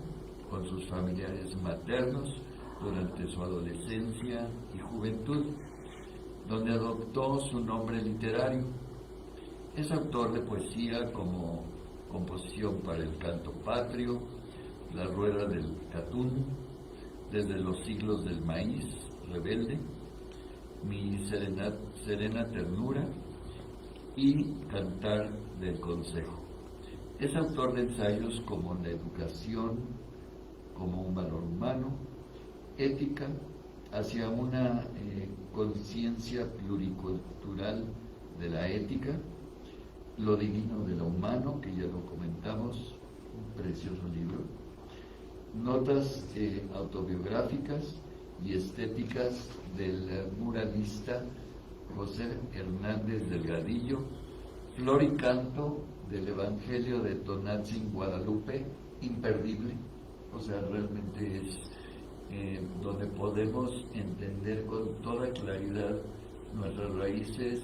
con sus familiares maternos durante su adolescencia y juventud, donde adoptó su nombre literario. Es autor de poesía como Composición para el Canto Patrio, La Rueda del Catún, Desde los siglos del maíz rebelde, Mi serena ternura y Cantar del Consejo. Es autor de ensayos como La educación como un valor humano, Ética hacia una conciencia pluricultural de la ética, Lo divino de lo humano, que ya lo comentamos, un precioso libro, Notas autobiográficas y estéticas del muralista José Hernández Delgadillo, Flor y Canto del Evangelio de Tonantzin, Guadalupe, imperdible, o sea, realmente es donde podemos entender con toda claridad nuestras raíces,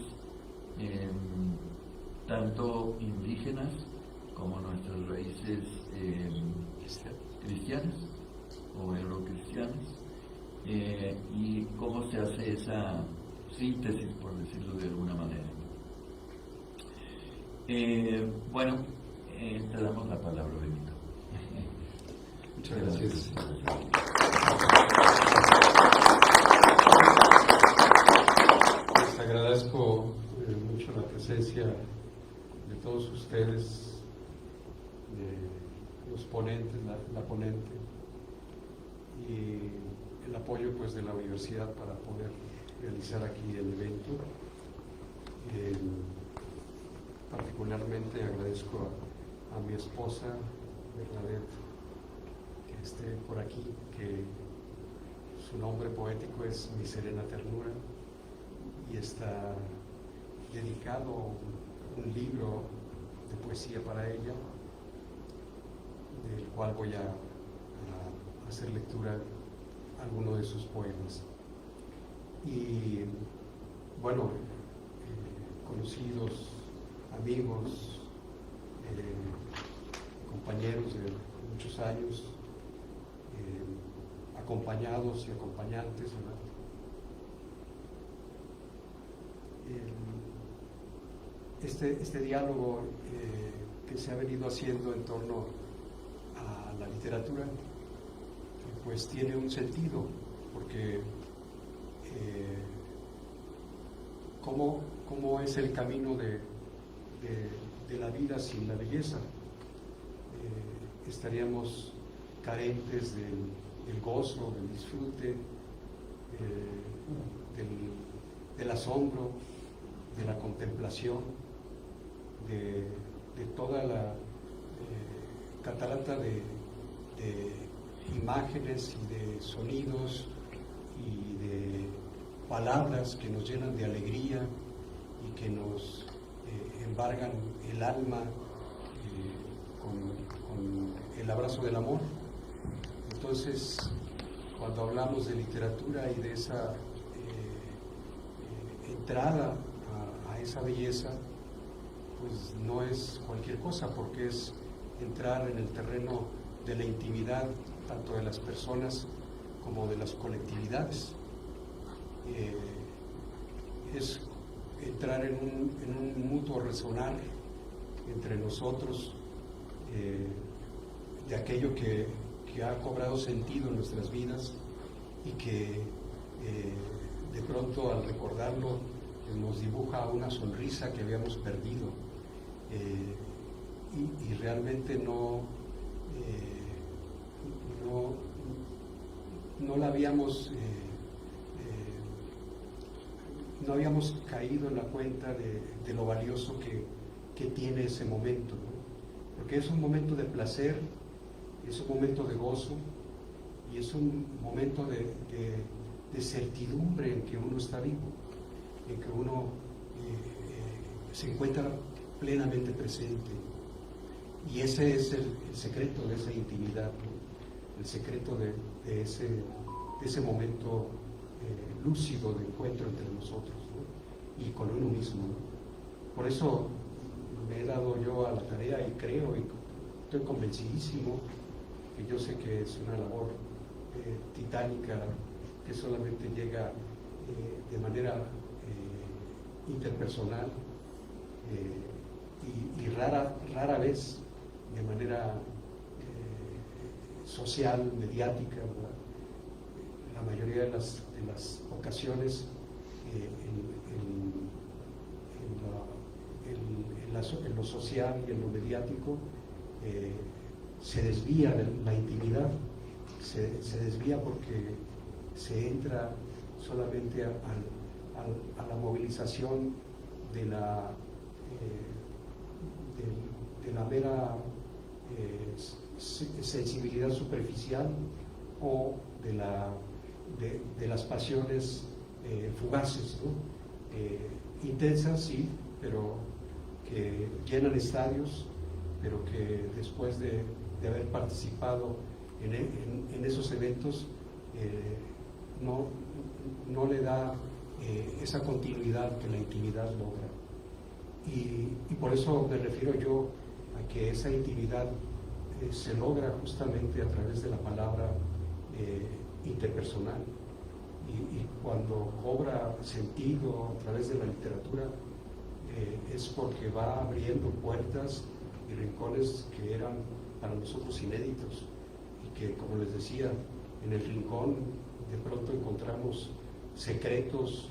tanto indígenas como nuestras raíces cristianas o eurocristianas, y cómo se hace esa síntesis, por decirlo de alguna manera. Bueno, te damos la palabra, Benito. Muchas gracias. Les agradezco mucho la presencia de todos ustedes, de los ponentes, la ponente, y el apoyo pues de la universidad para poder realizar aquí el evento. Particularmente agradezco a mi esposa Bernadette que esté por aquí, que su nombre poético es Mi Serena Ternura, y está dedicado un libro de poesía para ella, del cual voy a hacer lectura a alguno de sus poemas. Y bueno, conocidos, amigos, compañeros de muchos años, acompañados y acompañantes, ¿verdad? Este diálogo que se ha venido haciendo en torno a la literatura, pues tiene un sentido, porque ¿cómo es el camino de la vida sin la belleza? Estaríamos carentes del gozo, del disfrute, del asombro, de la contemplación, de toda la catarata de imágenes y de sonidos y de palabras que nos llenan de alegría y que nos embargan el alma con el abrazo del amor. Entonces, cuando hablamos de literatura y de esa entrada a esa belleza, pues no es cualquier cosa, porque es entrar en el terreno de la intimidad, tanto de las personas como de las colectividades. Es entrar en un mutuo resonar entre nosotros de aquello que ha cobrado sentido en nuestras vidas y que de pronto al recordarlo nos dibuja una sonrisa que habíamos perdido y realmente no la habíamos no habíamos caído en la cuenta de lo valioso que tiene ese momento, ¿no? Porque es un momento de placer, es un momento de gozo y es un momento de certidumbre en que uno está vivo, en que uno se encuentra plenamente presente. Y ese es el secreto de esa intimidad, ¿no? El secreto de ese momento lúcido de encuentro entre nosotros, ¿no? Y con uno mismo, ¿no? Por eso me he dado yo a la tarea y creo y estoy convencidísimo que yo sé que es una labor titánica que solamente llega de manera interpersonal y rara vez de manera social, mediática, ¿verdad? La mayoría de las ocasiones en lo social y en lo mediático se desvía de la intimidad, se desvía porque se entra solamente a la movilización de la mera sensibilidad superficial o de las pasiones fugaces, ¿no? Intensas, sí, pero que llenan estadios, pero que después de haber participado en esos eventos no le da esa continuidad que la intimidad logra. Y por eso me refiero yo a que esa intimidad se logra justamente a través de la palabra interpersonal. Y cuando cobra sentido a través de la literatura es porque va abriendo puertas y rincones que eran para nosotros inéditos y que, como les decía, en el rincón de pronto encontramos secretos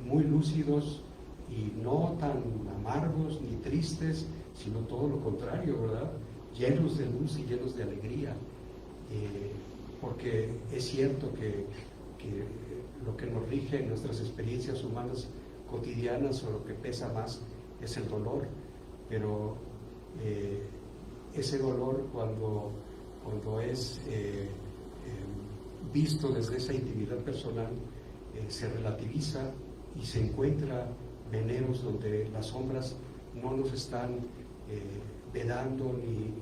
muy lúcidos y no tan amargos ni tristes, sino todo lo contrario, ¿verdad? Llenos de luz y llenos de alegría, porque es cierto que lo que nos rige en nuestras experiencias humanas cotidianas o lo que pesa más es el dolor, pero ese dolor cuando es visto desde esa intimidad personal se relativiza y se encuentra veneros donde las sombras no nos están vedando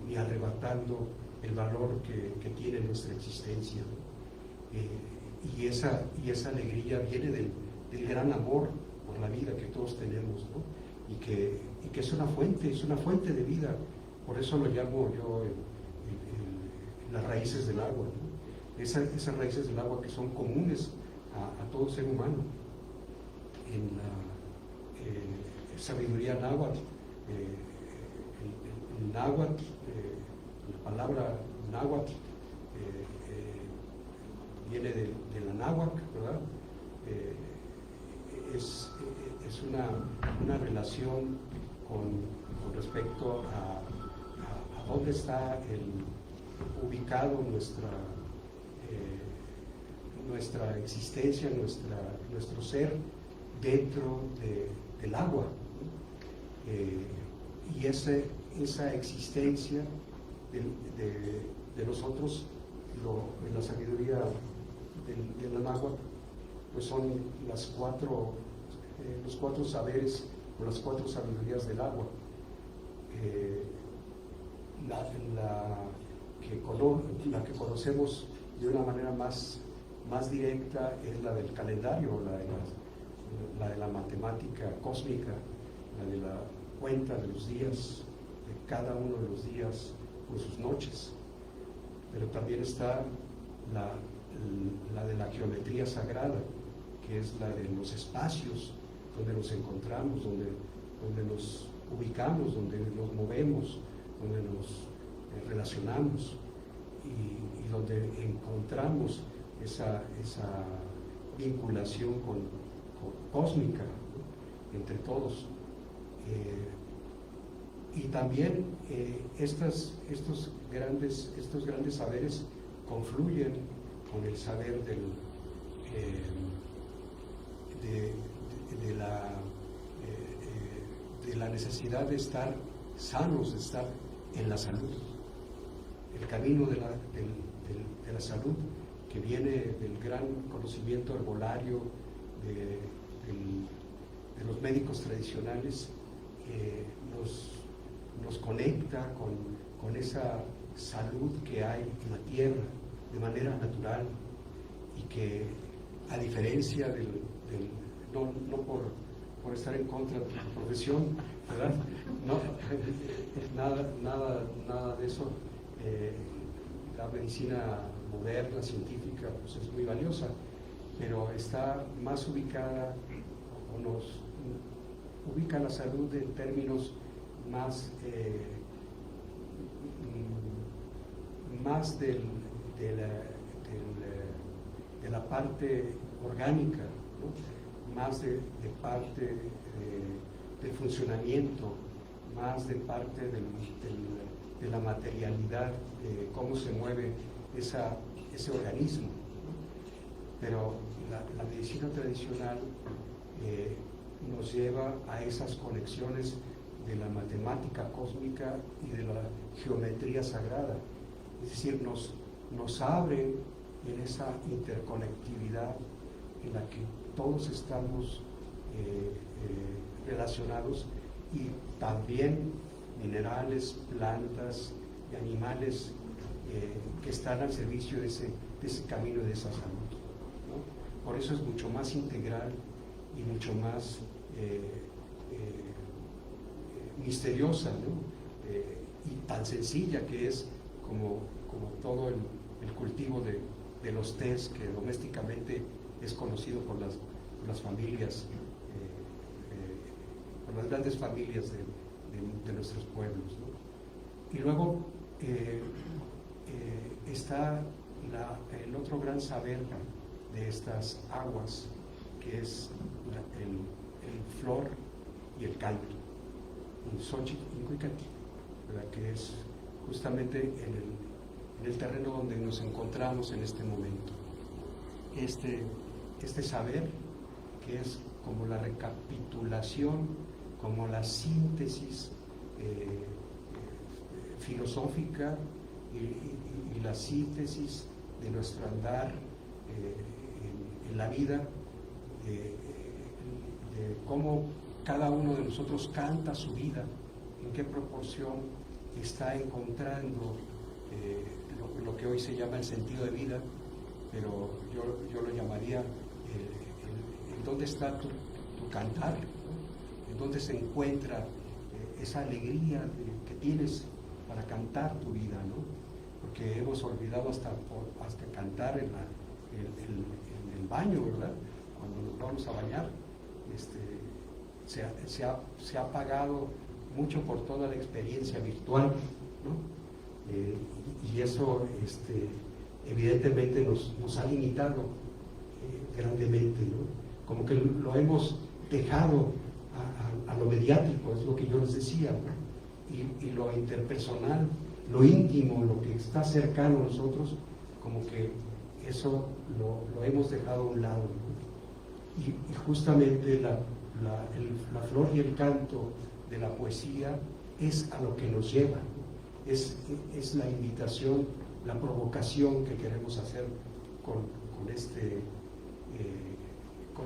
ni arrebatando el valor que tiene nuestra existencia, ¿no? Y esa alegría viene del gran amor por la vida que todos tenemos, ¿no? Y que es una fuente de vida. Por eso lo llamo yo las raíces del agua, ¿no? Esas raíces del agua que son comunes a todo ser humano. En la sabiduría náhuatl, el náhuatl, la palabra náhuatl viene de la náhuatl, ¿verdad? Es una relación con respecto a dónde está ubicado nuestra existencia, nuestro ser dentro del agua, ¿no? Y esa existencia de nosotros, en la sabiduría de la náhuatl, pues son los cuatro saberes o las cuatro sabidurías del agua. La que conocemos de una manera más directa es la del calendario, la de la matemática cósmica, la de la cuenta de los días, de cada uno de los días con sus noches. Pero también está la de la geometría sagrada, que es la de los espacios donde nos encontramos, donde nos ubicamos, donde nos movemos, donde nos relacionamos y donde encontramos esa vinculación cósmica, ¿no? Entre todos. Y también estos grandes saberes confluyen con el saber de la necesidad de estar sanos, de estar en la salud. El camino de la salud, que viene del gran conocimiento herbolario de los médicos tradicionales, nos conecta con esa salud que hay en la tierra de manera natural, y que, a diferencia no por estar en contra de tu profesión, ¿verdad? No, nada de eso. La medicina moderna, científica, pues es muy valiosa, pero está más ubicada, o nos ubica la salud en términos más de la parte orgánica, ¿no? Más de parte del funcionamiento, más de parte de la materialidad, de cómo se mueve ese organismo, ¿no? Pero la medicina tradicional nos lleva a esas conexiones de la matemática cósmica y de la geometría sagrada, es decir, nos abre en esa interconectividad en la que todos estamos relacionados, y también minerales, plantas y animales que están al servicio de ese camino, de esa salud, ¿no? Por eso es mucho más integral y mucho más misteriosa, ¿no? Y tan sencilla que es como todo el cultivo de los tés, que domésticamente es conocido por las familias, por las grandes familias de nuestros pueblos, ¿no? Y luego está el otro gran saber de estas aguas, que es el flor y el canto, en Xochitl Incuicatl, ¿verdad? Que es justamente en el terreno donde nos encontramos en este momento. Este saber que es como la recapitulación, como la síntesis filosófica y la síntesis de nuestro andar en la vida, de cómo cada uno de nosotros canta su vida, en qué proporción está encontrando lo que hoy se llama el sentido de vida, pero yo lo llamaría en dónde está tu cantar, ¿no? En dónde se encuentra esa alegría que tienes para cantar tu vida, ¿no? Porque hemos olvidado hasta cantar en el baño, ¿verdad? Cuando nos vamos a bañar, se ha apagado mucho por toda la experiencia virtual, ¿no? Y eso evidentemente nos ha limitado grandemente, ¿no? Como que lo hemos dejado a lo mediático, es lo que yo les decía, ¿no? Y lo interpersonal, lo íntimo, lo que está cercano a nosotros, como que eso lo hemos dejado a un lado, ¿no? Y justamente la flor y el canto de la poesía es a lo que nos lleva, ¿no? Es la invitación, la provocación que queremos hacer con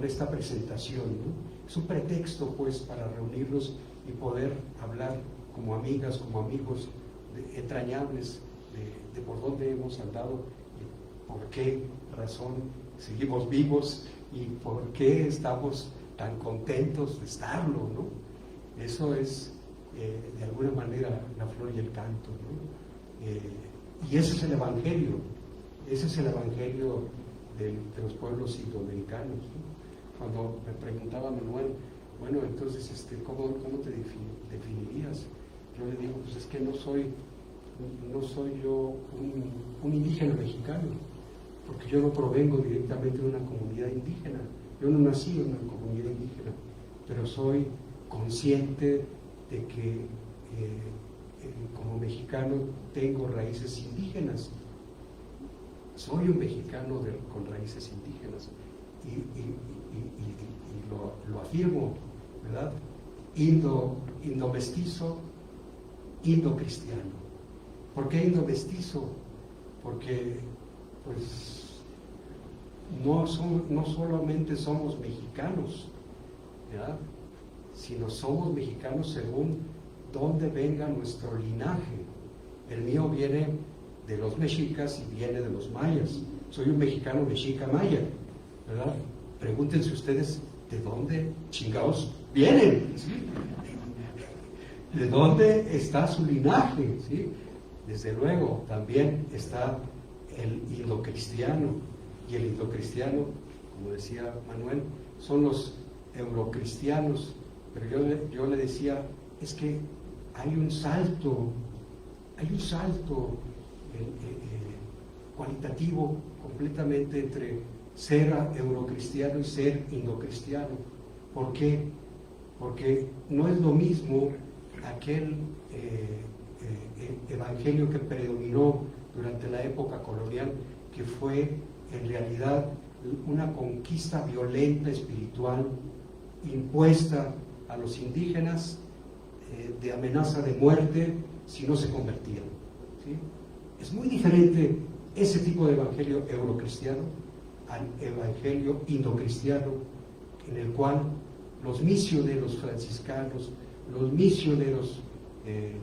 esta presentación, ¿no? Es un pretexto, pues, para reunirnos y poder hablar como amigas, como amigos entrañables de por dónde hemos andado y por qué razón seguimos vivos y por qué estamos tan contentos de estarlo, ¿no? Eso es, de alguna manera, la flor y el canto, ¿no? Y ese es el Evangelio, de los pueblos indoamericanos, ¿no? Cuando me preguntaba Manuel, bueno, entonces, ¿cómo te definirías? Yo le digo, pues es que no soy yo un indígena mexicano, porque yo no provengo directamente de una comunidad indígena, yo no nací en una comunidad indígena, pero soy consciente de que como mexicano tengo raíces indígenas, soy un mexicano con raíces indígenas y lo afirmo, ¿verdad? Indo-mestizo, indo-cristiano. ¿Por qué indo-mestizo? Porque pues no solamente somos mexicanos, ¿verdad? Sino somos mexicanos según dónde venga nuestro linaje. El mío viene de los mexicas y viene de los mayas. Soy un mexicano mexica maya, ¿verdad? Pregúntense ustedes de dónde chingados vienen, ¿sí? ¿De dónde está su linaje? ¿Sí? Desde luego, también está el indocristiano, y el indocristiano, como decía Manuel, son los eurocristianos, pero yo le decía, es que hay un salto cualitativo completamente entre ser eurocristiano y ser indocristiano. ¿Por qué? Porque no es lo mismo aquel evangelio que predominó durante la época colonial, que fue en realidad una conquista violenta espiritual impuesta a los indígenas, de amenaza de muerte si no se convertían, ¿sí? Es muy diferente ese tipo de evangelio eurocristiano al evangelio indocristiano, en el cual los misioneros franciscanos, los misioneros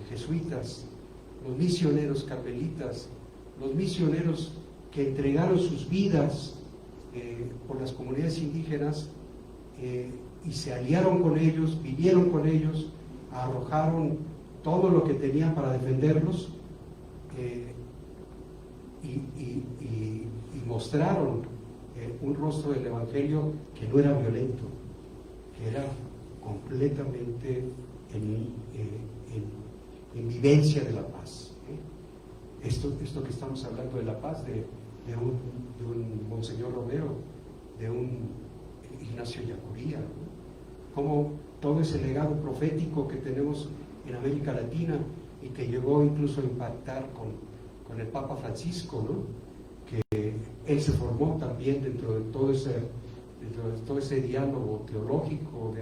jesuitas, los misioneros carmelitas, los misioneros que entregaron sus vidas por las comunidades indígenas y se aliaron con ellos, vivieron con ellos, arrojaron todo lo que tenían para defenderlos y mostraron un rostro del Evangelio que no era violento, que era completamente en vivencia de la paz. Esto que estamos hablando de la paz, de un Monseñor Romero, de un Ignacio Yacuría, ¿no? todo ese legado profético que tenemos en América Latina y que llegó incluso a impactar con el Papa Francisco, ¿no? Que él se formó también dentro de todo ese diálogo teológico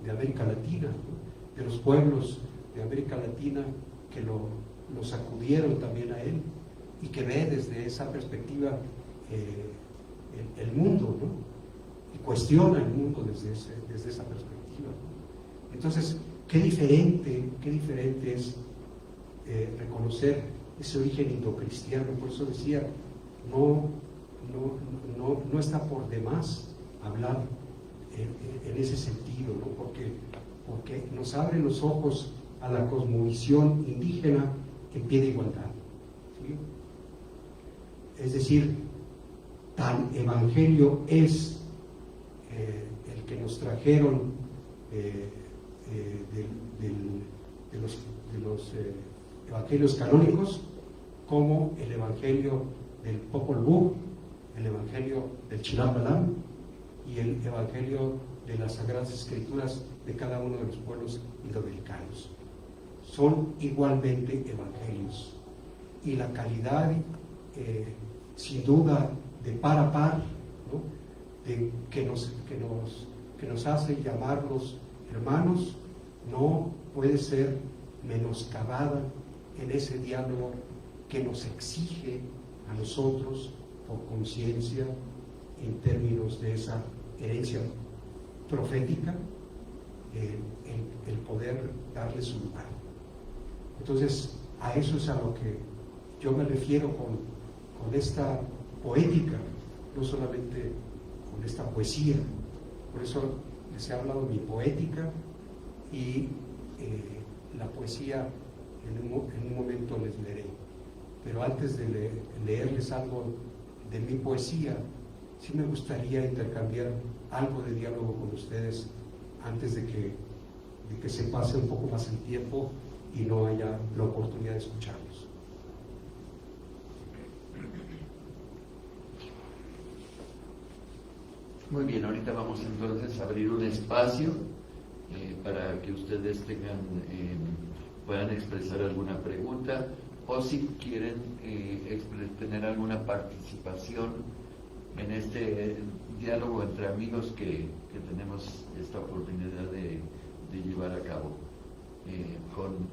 de América Latina, ¿no? De los pueblos de América Latina que los acudieron también a él y que ve desde esa perspectiva el mundo, ¿no? Y cuestiona el mundo desde esa perspectiva, ¿no? Entonces, qué diferente es reconocer ese origen indocristiano. Por eso decía, no está por demás hablar en ese sentido, ¿no? Porque nos abre los ojos a la cosmovisión indígena en pie de igualdad, ¿sí? Es decir, tan evangelio es el que nos trajeron de los evangelios canónicos, como el evangelio del Popol Vuh, el evangelio del Chilambalam y el evangelio de las Sagradas Escrituras de cada uno de los pueblos indoamericanos. Son igualmente evangelios, y la calidad, sin duda, de par a par, ¿no? que nos hace llamarlos hermanos, no puede ser menoscabada en ese diálogo que nos exige a nosotros, por conciencia, en términos de esa herencia profética, el poder darle su lugar. Entonces, a eso es a lo que yo me refiero con esta poética, no solamente con esta poesía. Por eso les he hablado de mi poética, y la poesía en un momento les leeré. Pero antes de leerles algo de mi poesía, sí me gustaría intercambiar algo de diálogo con ustedes antes de que se pase un poco más el tiempo y no haya la oportunidad de escucharlos. Muy bien, ahorita vamos entonces a abrir un espacio para que ustedes puedan expresar alguna pregunta, o si quieren tener alguna participación en este diálogo entre amigos que tenemos esta oportunidad de llevar a cabo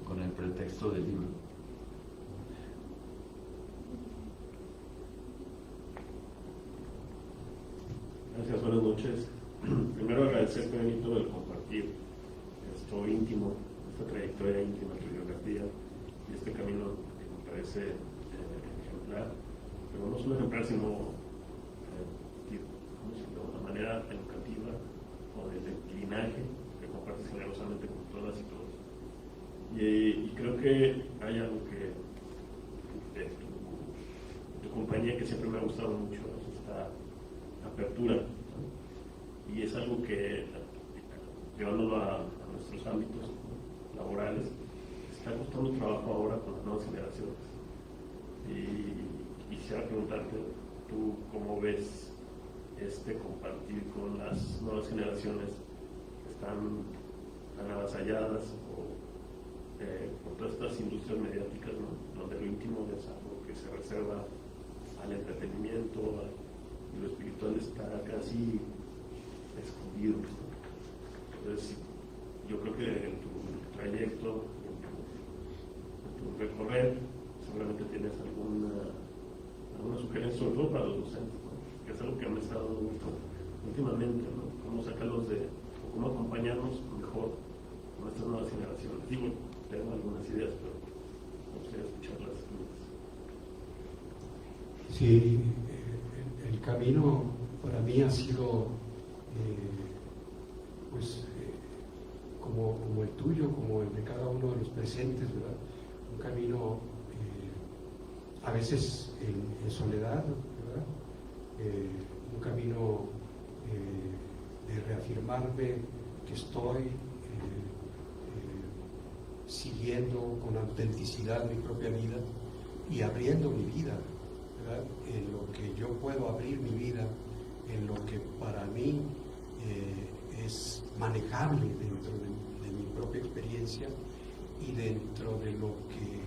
con el pretexto del libro. Gracias, buenas noches. Primero agradecerte, Benito, el compartir esto íntimo, esta trayectoria íntima, tu biografía y este camino que me parece ejemplar, pero no solo ejemplar, sino de una manera educativa o de linaje que compartes generosamente con todas y todos. Y creo que hay algo que de tu compañía que siempre me ha gustado mucho, es esta apertura, ¿no? Y es algo que, llevándolo a nuestros ámbitos, ¿no?, laborales, está costando trabajo ahora con las nuevas generaciones. Y quisiera preguntarte, ¿tú cómo ves compartir con las nuevas generaciones que están tan avasalladas por todas estas industrias mediáticas, ¿no?, donde lo íntimo es algo que se reserva al entretenimiento, y lo espiritual está casi escondido, ¿no? Entonces, yo creo que en tu trayecto, en tu recorrer, seguramente tienes alguna sugerencia, sobre todo para los docentes, ¿no?, que es algo que han estado últimamente, ¿no?, cómo sacarlos o cómo acompañarnos mejor con estas nuevas generaciones. Digo, tengo algunas ideas, pero me gustaría escucharlas. Sí, el camino para mí ha sido como el tuyo, como el de cada uno de los presentes, ¿verdad? Un camino a veces en soledad, ¿verdad? Un camino de reafirmarme que estoy siguiendo con autenticidad mi propia vida y abriendo mi vida, ¿verdad?, en lo que yo puedo abrir mi vida, en lo que para mí es manejable dentro de mi propia experiencia y dentro de lo que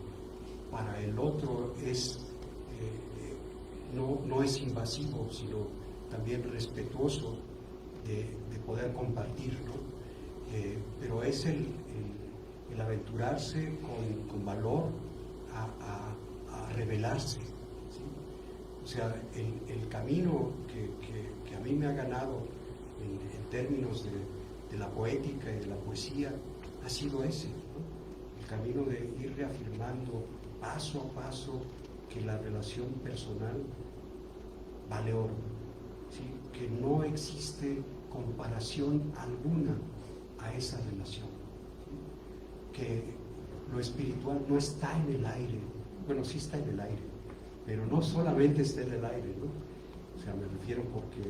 para el otro es no es invasivo, sino también respetuoso de poder compartir, ¿no? Pero es el aventurarse con valor a revelarse, ¿sí? O sea, el camino que a mí me ha ganado en términos de la poética y de la poesía ha sido ese, ¿no? El camino de ir reafirmando paso a paso que la relación personal vale oro, ¿sí? Que no existe comparación alguna a esa relación, ¿sí? Que lo espiritual no está en el aire, bueno, sí está en el aire, pero no solamente está en el aire, ¿no? O sea, me refiero porque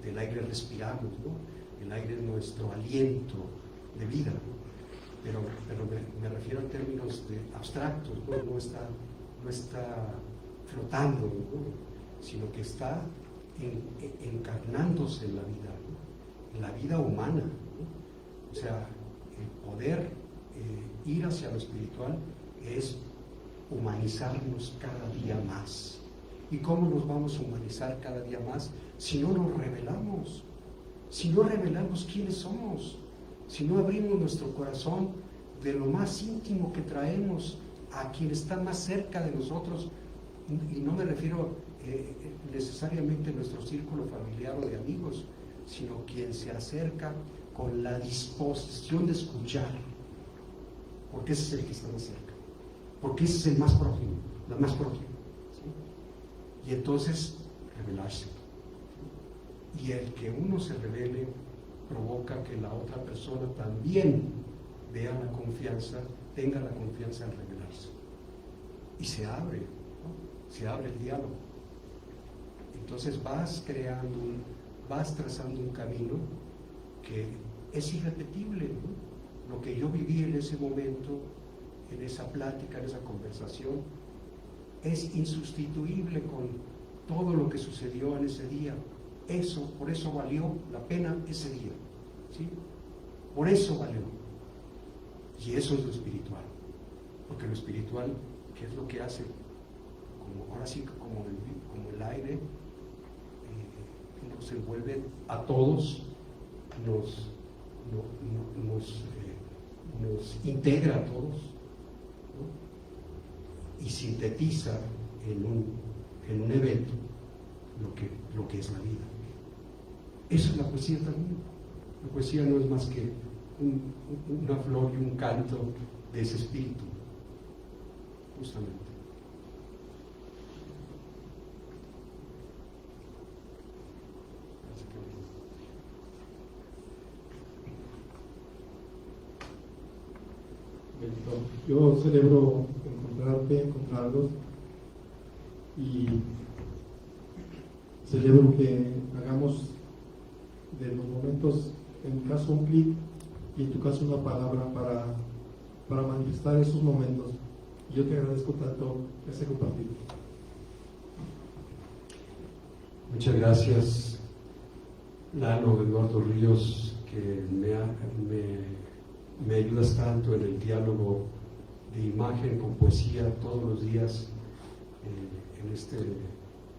del aire respiramos, ¿no? El aire es nuestro aliento de vida, ¿no? Pero me refiero en términos de abstractos, ¿no? No está flotando, ¿no? Sino que está encarnándose en la vida, ¿no? En la vida humana, ¿no? O sea, el poder ir hacia lo espiritual es humanizarnos cada día más. ¿Y cómo nos vamos a humanizar cada día más? Si no nos revelamos, si no revelamos quiénes somos, si no abrimos nuestro corazón de lo más íntimo que traemos a quien está más cerca de nosotros, y no me refiero necesariamente a nuestro círculo familiar o de amigos, sino quien se acerca con la disposición de escuchar, porque ese es el que está más cerca, porque ese es el más próximo, la más próxima, ¿sí? Y entonces revelarse, y el que uno se revele provoca que la otra persona también vea la confianza, tenga la confianza en revelarse, y se abre, ¿no? Se abre el diálogo. Entonces vas trazando un camino que es irrepetible, ¿no? Lo que yo viví en ese momento, en esa plática, en esa conversación, es insustituible con todo lo que sucedió en ese día. Por eso valió la pena ese día, ¿sí? Por eso valió. Y eso es lo espiritual, porque lo espiritual, ¿qué es lo que hace? Ahora sí, como el aire, nos envuelve a todos, nos integra a todos, ¿no? Y sintetiza en un evento lo que es la vida. Eso es la poesía también. La poesía no es más que una flor y un canto de ese espíritu, justamente. Yo celebro encontrarlos, y celebro que hagamos de los momentos, en mi caso un clic y en tu caso una palabra para manifestar esos momentos. Yo te agradezco tanto ese compartir. Muchas gracias, Lalo, Eduardo Ríos, que me ayudas tanto en el diálogo de imagen con poesía todos los días,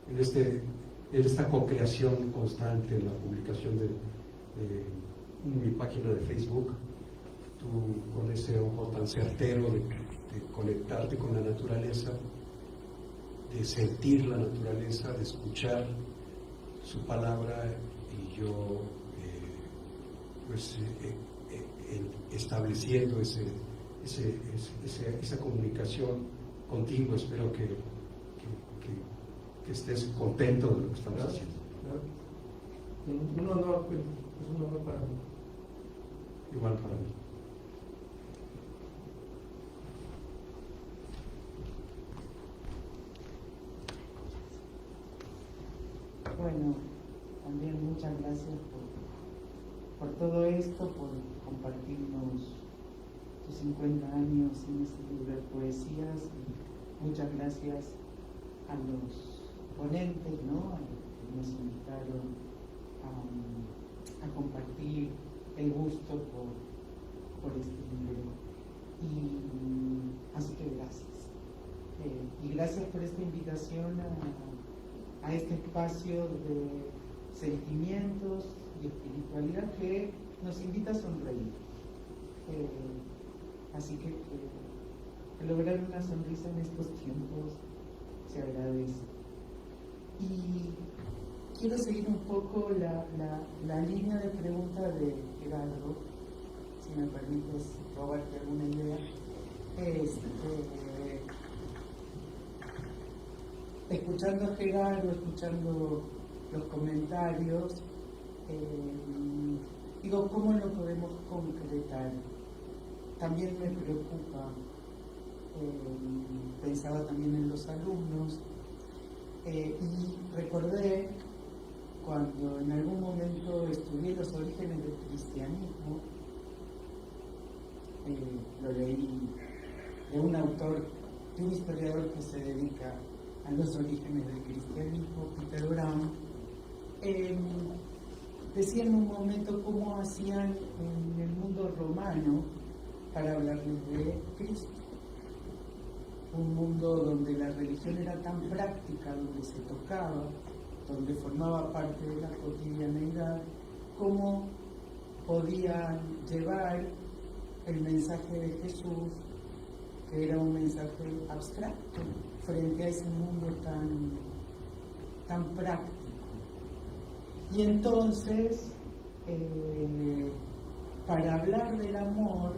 en esta co-creación constante, en la publicación de mi página de Facebook. Tú con ese ojo tan certero de conectarte con la naturaleza, de sentir la naturaleza, de escuchar su palabra, y yo estableciendo esa comunicación contigo. Espero que estés contento de lo que estamos haciendo. Un honor, pues, es un honor para mí. Igual para mí. Bueno, también muchas gracias por todo esto, por compartirnos tus 50 años en este libro de poesías. Muchas gracias a los ponentes, ¿no? Que nos invitaron a compartir el gusto por este libro. Y así que gracias. Y gracias por esta invitación a este espacio de sentimientos y espiritualidad que nos invita a sonreír. Así que lograr una sonrisa en estos tiempos se agradece. Y quiero seguir un poco la línea de pregunta de Gerardo, si me permites robarte alguna idea. Escuchando a Gerardo, escuchando los comentarios, digo, ¿cómo lo podemos concretar? También me preocupa, pensaba también en los alumnos, y recordé cuando en algún momento estudié los orígenes del cristianismo, lo leí de un autor, de un historiador que se dedica a los orígenes del cristianismo, Peter Brown. Decía en un momento cómo hacían en el mundo romano para hablarles de Cristo. Un mundo donde la religión era tan práctica, donde se tocaba, donde formaba parte de la cotidianeidad, cómo podían llevar el mensaje de Jesús, que era un mensaje abstracto, frente a ese mundo tan práctico. Y entonces, para hablar del amor,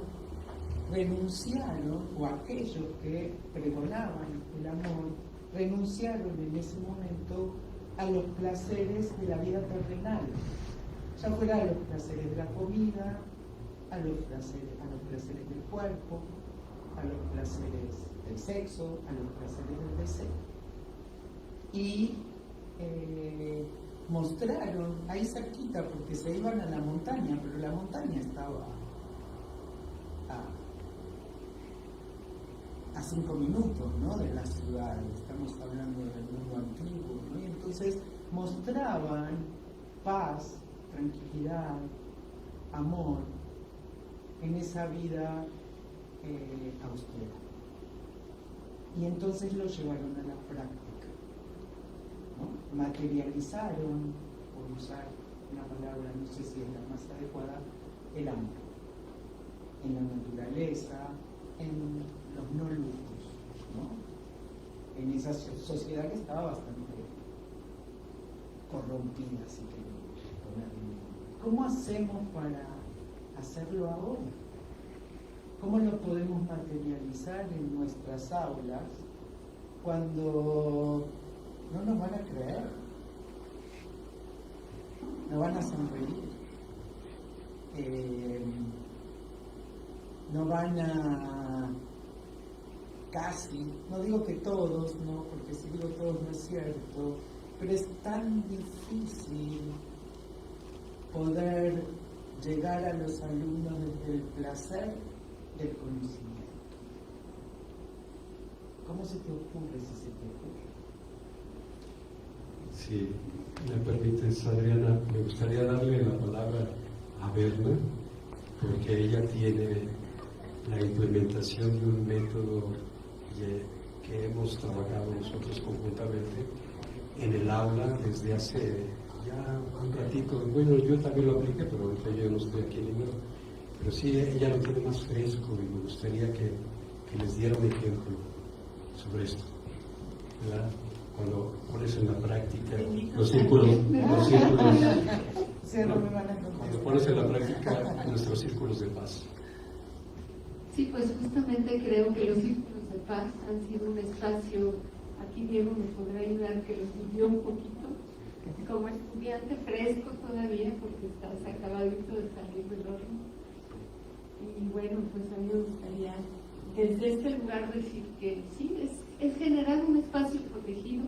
renunciaron, o aquellos que pregonaban el amor, renunciaron en ese momento a los placeres de la vida terrenal, ya fuera a los placeres de la comida, a los placeres del cuerpo, a los placeres del sexo, a los placeres del deseo. Y mostraron ahí cerquita, porque se iban a la montaña, pero la montaña estaba a 5 minutos, ¿no?, de la ciudad. Estamos hablando del mundo antiguo, ¿no? Y entonces mostraban paz, tranquilidad, amor en esa vida austera. Y entonces lo llevaron a la práctica, ¿no? Materializaron, por usar una palabra, no sé si es la más adecuada, el amor en la naturaleza, en los no lujos, ¿no? En esa sociedad que estaba bastante corrompida, si queremos ponerlo. ¿Cómo hacemos para hacerlo ahora? ¿Cómo lo podemos materializar en nuestras aulas cuando no nos van a creer? No van a sonreír. No van a casi, no digo que todos, no, porque si digo todos no es cierto, pero es tan difícil poder llegar a los alumnos desde el placer del conocimiento. ¿Cómo se te ocurre, si se te ocurre? Si me permites, Adriana, me gustaría darle la palabra a Berna, porque ella tiene la implementación de un método que hemos trabajado nosotros conjuntamente en el aula desde hace ya un ratito. Bueno, yo también lo apliqué, pero ahorita yo no estoy aquí en Lima, pero sí, ella lo tiene más fresco y me gustaría que les diera un ejemplo sobre esto, ¿verdad? Cuando pones en la práctica los círculos, cuando pones en la práctica nuestros círculos de paz. Sí, pues justamente creo que los círculos de paz han sido un espacio, aquí Diego me podrá ayudar, que los vivió un poquito, como estudiante fresco todavía, porque se acabadito de salir del horno. Y bueno, pues a mí me gustaría desde este lugar decir que sí, es generar un espacio protegido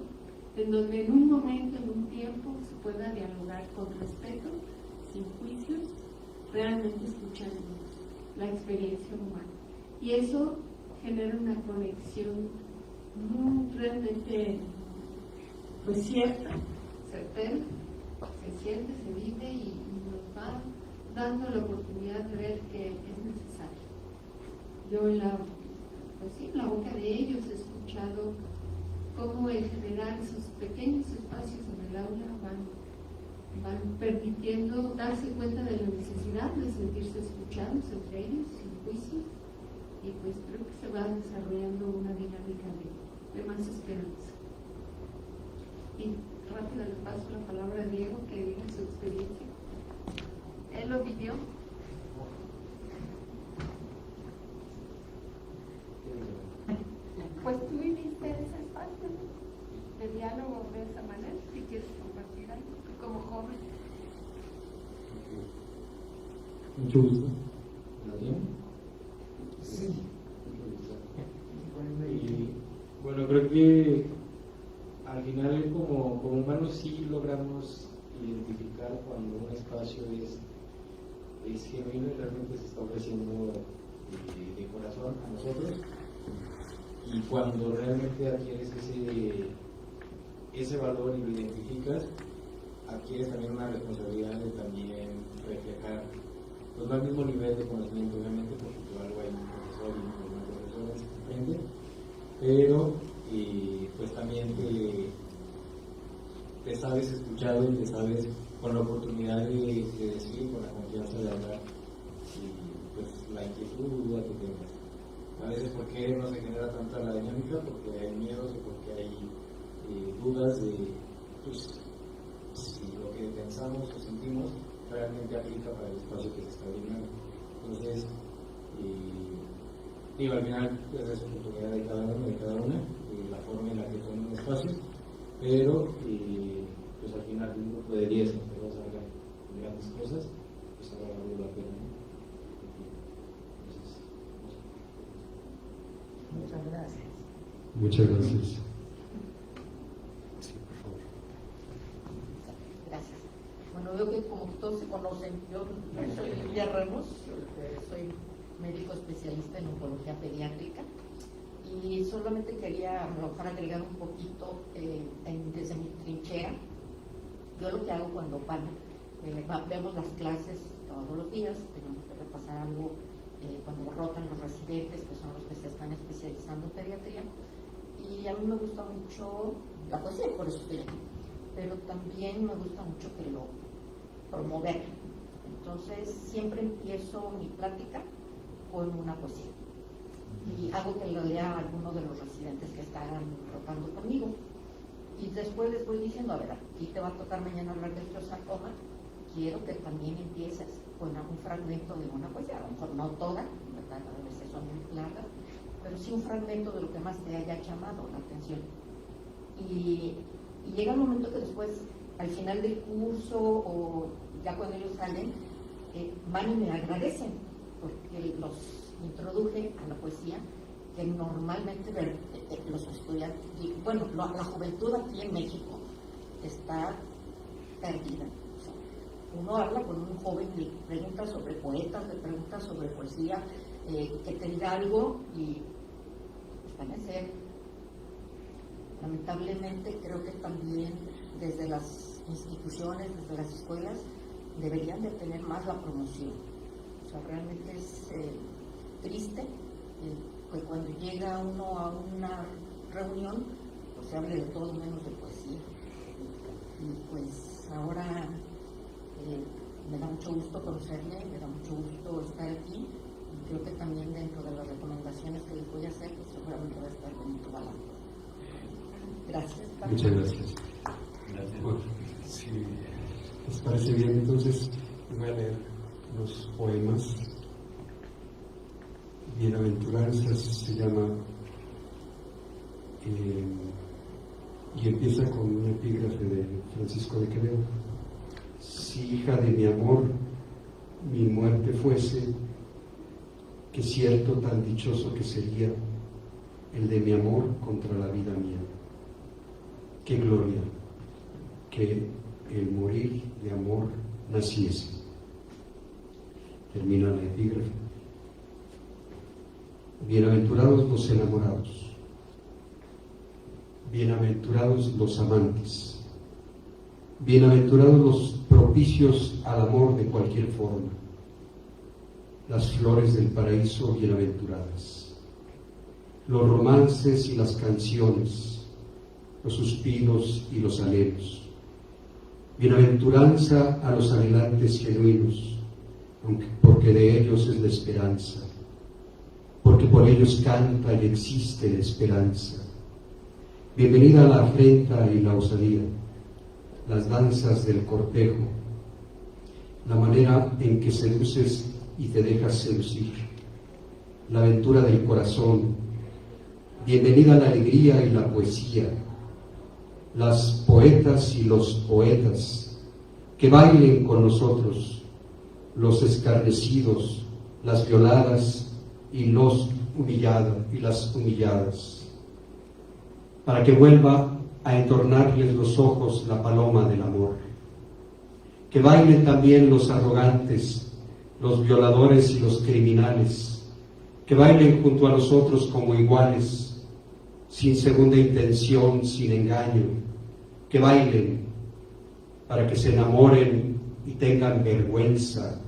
en donde en un momento, en un tiempo, se pueda dialogar con respeto, sin juicios, realmente escuchando la experiencia humana. Y eso genera una conexión muy realmente, pues cierta, certera, se siente, se vive y nos va dando la oportunidad de ver que es necesario. Yo en la boca de ellos he escuchado cómo el generar esos pequeños espacios en el aula van permitiendo darse cuenta de la necesidad de sentirse escuchados entre ellos, sin juicio, y pues creo que se va desarrollando una dinámica de más esperanza. Y rápido le paso la palabra a Diego, que diga su experiencia. Él lo vivió. Pues tú viviste ese espacio, ¿no? De diálogo de esa manera, si quieres compartir algo, tú como joven. Mucho gusto. ¿Bien? Sí. Y bueno, creo que al final como humanos sí logramos identificar cuando un espacio es genuino y realmente se está ofreciendo de corazón a nosotros, y cuando realmente adquieres ese valor y lo identificas, adquieres también una responsabilidad de también reflejar, pues no al mismo nivel de conocimiento obviamente, porque por algo hay un profesor y una profesora frente, pero pues también te sabes escuchado y te sabes con la oportunidad de decir, con la confianza de hablar, y pues la inquietud, duda que tengas. A veces, ¿por qué no se genera tanta la dinámica? Porque hay miedos o porque hay dudas de pues, si lo que pensamos o sentimos realmente aplica para el espacio que se está brindando. Entonces, digo, al final pues, es oportunidad de cada uno, de cada una, la forma en la que toma un espacio, pero pues al final un grupo de 10 que todos hagan grandes cosas, pues habrá valido la pena, ¿no? Muchas gracias. Muchas gracias. Sí, por favor. Gracias. Bueno, veo que como todos se conocen, yo soy Lidia Ramos, soy médico especialista en oncología pediátrica, y solamente quería para agregar un poquito desde mi trinchera. Yo lo que hago cuando vemos las clases todos los días, tenemos que repasar algo cuando rotan los residentes, que son los que se están especializando en pediatría, y a mí me gusta mucho la poesía, por eso estoy aquí, pero también me gusta mucho que lo promover. Entonces siempre empiezo mi plática con una poesía y hago que lo lea alguno de los residentes que están rotando conmigo, y después les voy diciendo, a ver, aquí te va a tocar mañana hablar de osteosarcoma, quiero que también empieces con un fragmento de una poesía, a lo mejor no toda, ¿verdad? A veces son muy largas, pero sí un fragmento de lo que más te haya llamado la atención. Y llega un momento que después, al final del curso o ya cuando ellos salen, van y me agradecen, porque los introduje a la poesía, que normalmente los estudiantes, bueno, la juventud aquí en México está perdida. Uno habla con un joven, le pregunta sobre poetas, le pregunta sobre poesía, que te diga algo y están en serio. Lamentablemente creo que también desde las instituciones, desde las escuelas, deberían de tener más la promoción. O sea, realmente es triste que cuando llega uno a una reunión, pues se hable de todo menos de poesía. Y pues ahora me da mucho gusto conocerle, me da mucho gusto estar aquí, y creo que también dentro de las recomendaciones que les voy a hacer, pues seguramente va a estar Benito Balán. Gracias. Muchas gracias. Gracias. Bueno, si les parece bien, entonces voy a leer los poemas. Bienaventuranzas se llama, y empieza con un epígrafe de Francisco de Quevedo. Si hija de mi amor mi muerte fuese, que cierto tan dichoso que sería el de mi amor contra la vida mía. Qué gloria que el morir de amor naciese. Termina la epígrafe. Bienaventurados los enamorados, bienaventurados los amantes, bienaventurados los propicios al amor de cualquier forma, las flores del paraíso bienaventuradas, los romances y las canciones, los suspiros y los anhelos. Bienaventuranza a los anhelantes genuinos, porque de ellos es la esperanza, porque por ellos canta y existe la esperanza. Bienvenida a la afrenta y la osadía, las danzas del cortejo, la manera en que seduces y te dejas seducir, la aventura del corazón. Bienvenida a la alegría y la poesía, las poetas y los poetas, que bailen con nosotros, los escarnecidos, las violadas y las humilladas, para que vuelva a entornarles los ojos la paloma del amor. Que bailen también los arrogantes, los violadores y los criminales, que bailen junto a nosotros como iguales, sin segunda intención, sin engaño, que bailen para que se enamoren y tengan vergüenza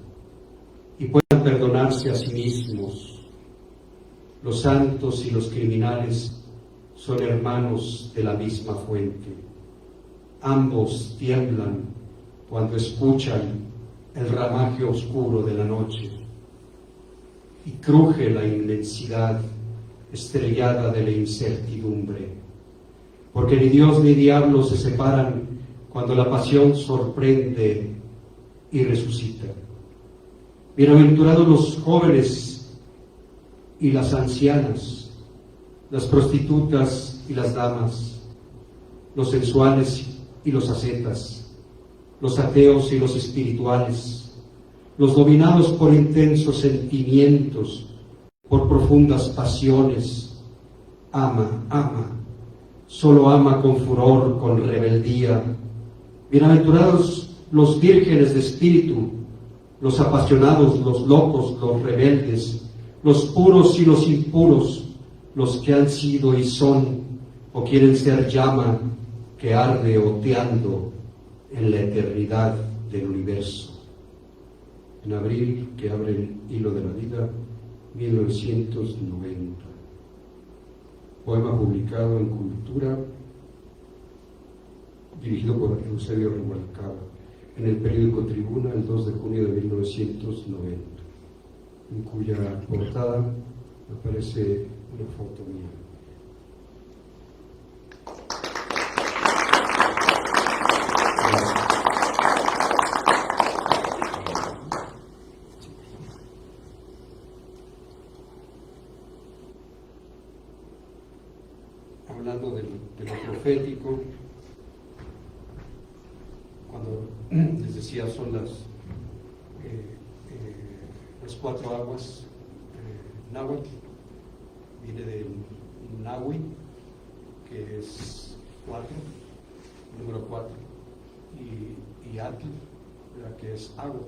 y puedan perdonarse a sí mismos. Los santos y los criminales son hermanos de la misma fuente. Ambos tiemblan cuando escuchan el ramaje oscuro de la noche y cruje la inmensidad estrellada de la incertidumbre, porque ni Dios ni diablo se separan cuando la pasión sorprende y resucita. Bienaventurados los jóvenes y las ancianas, las prostitutas y las damas, los sensuales y los ascetas, los ateos y los espirituales, los dominados por intensos sentimientos, por profundas pasiones. Ama, ama, solo ama con furor, con rebeldía. Bienaventurados los vírgenes de espíritu, los apasionados, los locos, los rebeldes, los puros y los impuros, los que han sido y son o quieren ser llama que arde oteando en la eternidad del universo. En abril, que abre el hilo de la vida, 1990. Poema publicado en Cultura, dirigido por Eusebio Rubalcaba, en el periódico Tribuna, el 2 de junio de 1990, en cuya portada aparece una foto mía. Hablando de lo profético, cuando les decía son las cuatro aguas, náhuatl, viene del nahui, que es 4, número 4, y atl, que es agua.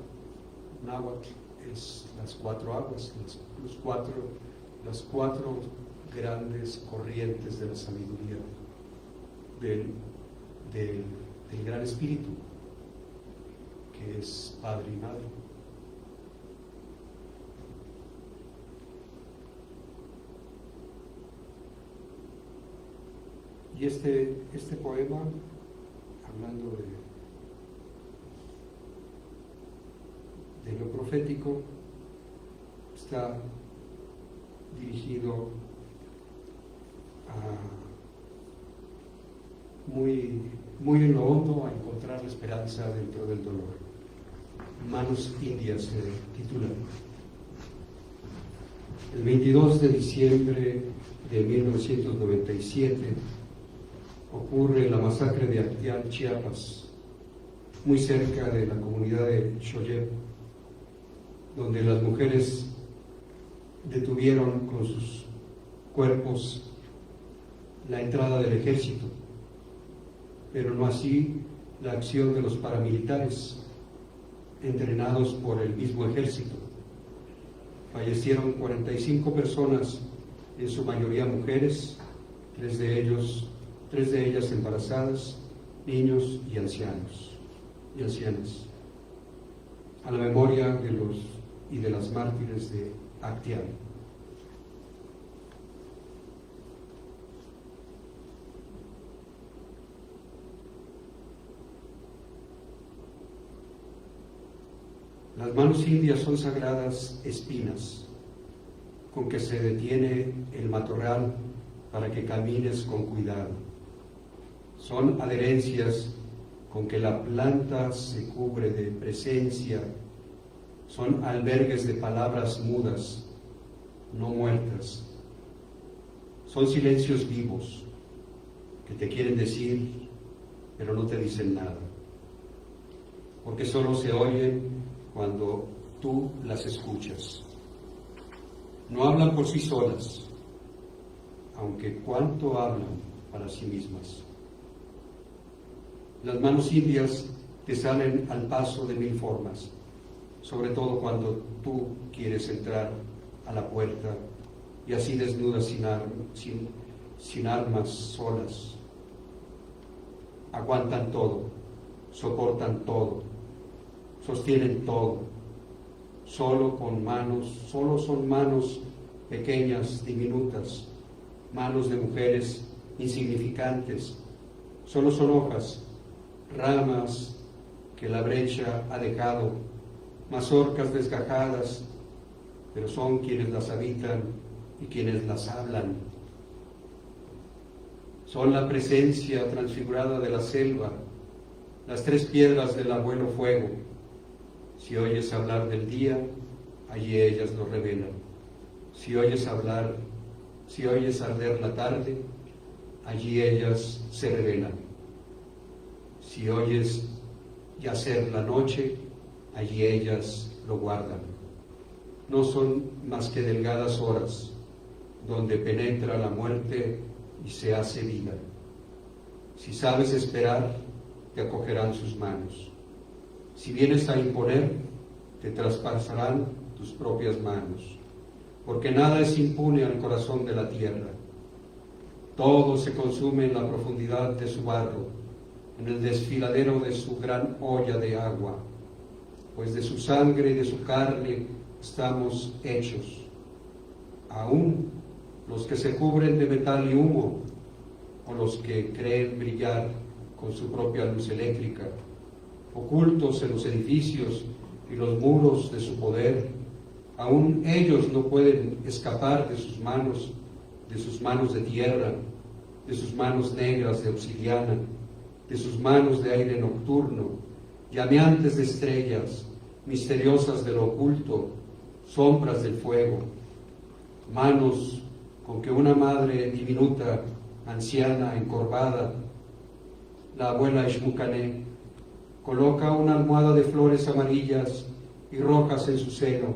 Náhuatl es las cuatro aguas, las cuatro grandes corrientes de la sabiduría del gran espíritu, que es Padre y Madre. Y este poema, hablando de lo profético, está dirigido muy en lo hondo a encontrar la esperanza dentro del dolor. Manos Indias se titula. El 22 de diciembre de 1997 ocurre la masacre de Actián, Chiapas, muy cerca de la comunidad de Xoyep, donde las mujeres detuvieron con sus cuerpos la entrada del ejército, pero no así la acción de los paramilitares, entrenados por el mismo ejército. Fallecieron 45 personas, en su mayoría mujeres, tres de ellas embarazadas, niños y ancianos y ancianas. A la memoria de los y de las mártires de Actial. Las manos indias son sagradas espinas con que se detiene el matorral para que camines con cuidado. Son adherencias con que la planta se cubre de presencia. Son albergues de palabras mudas, no muertas. Son silencios vivos que te quieren decir, pero no te dicen nada, porque solo se oyen cuando tú las escuchas. No hablan por sí solas, aunque cuánto hablan para sí mismas. Las manos indias te salen al paso de mil formas, sobre todo cuando tú quieres entrar a la puerta y así desnudas sin armas, solas. Aguantan todo, soportan todo, sostienen todo, solo son manos pequeñas, diminutas, manos de mujeres insignificantes, solo son hojas, ramas que la brecha ha dejado, mazorcas desgajadas, pero son quienes las habitan y quienes las hablan. Son la presencia transfigurada de la selva, las tres piedras del abuelo fuego. Si oyes hablar del día, allí ellas lo revelan. Si oyes arder la tarde, allí ellas se revelan. Si oyes yacer la noche, allí ellas lo guardan. No son más que delgadas horas donde penetra la muerte y se hace vida. Si sabes esperar, te acogerán sus manos. Si vienes a imponer, te traspasarán tus propias manos, porque nada es impune al corazón de la tierra. Todo se consume en la profundidad de su barro, en el desfiladero de su gran olla de agua, pues de su sangre y de su carne estamos hechos. Aún los que se cubren de metal y humo, o los que creen brillar con su propia luz eléctrica, ocultos en los edificios y los muros de su poder, aún ellos no pueden escapar de sus manos de tierra, de sus manos negras de obsidiana, de sus manos de aire nocturno, llameantes de estrellas, misteriosas de lo oculto, sombras del fuego, manos con que una madre diminuta, anciana, encorvada, la abuela Ishmucané, coloca una almohada de flores amarillas y rojas en su seno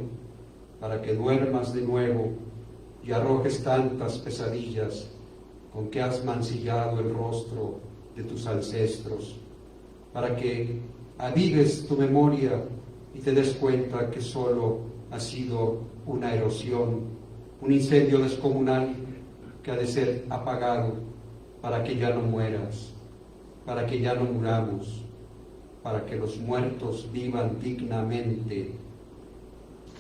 para que duermas de nuevo y arrojes tantas pesadillas con que has mancillado el rostro de tus ancestros, para que avives tu memoria y te des cuenta que solo ha sido una erosión, un incendio descomunal que ha de ser apagado para que ya no mueras, para que ya no muramos, para que los muertos vivan dignamente,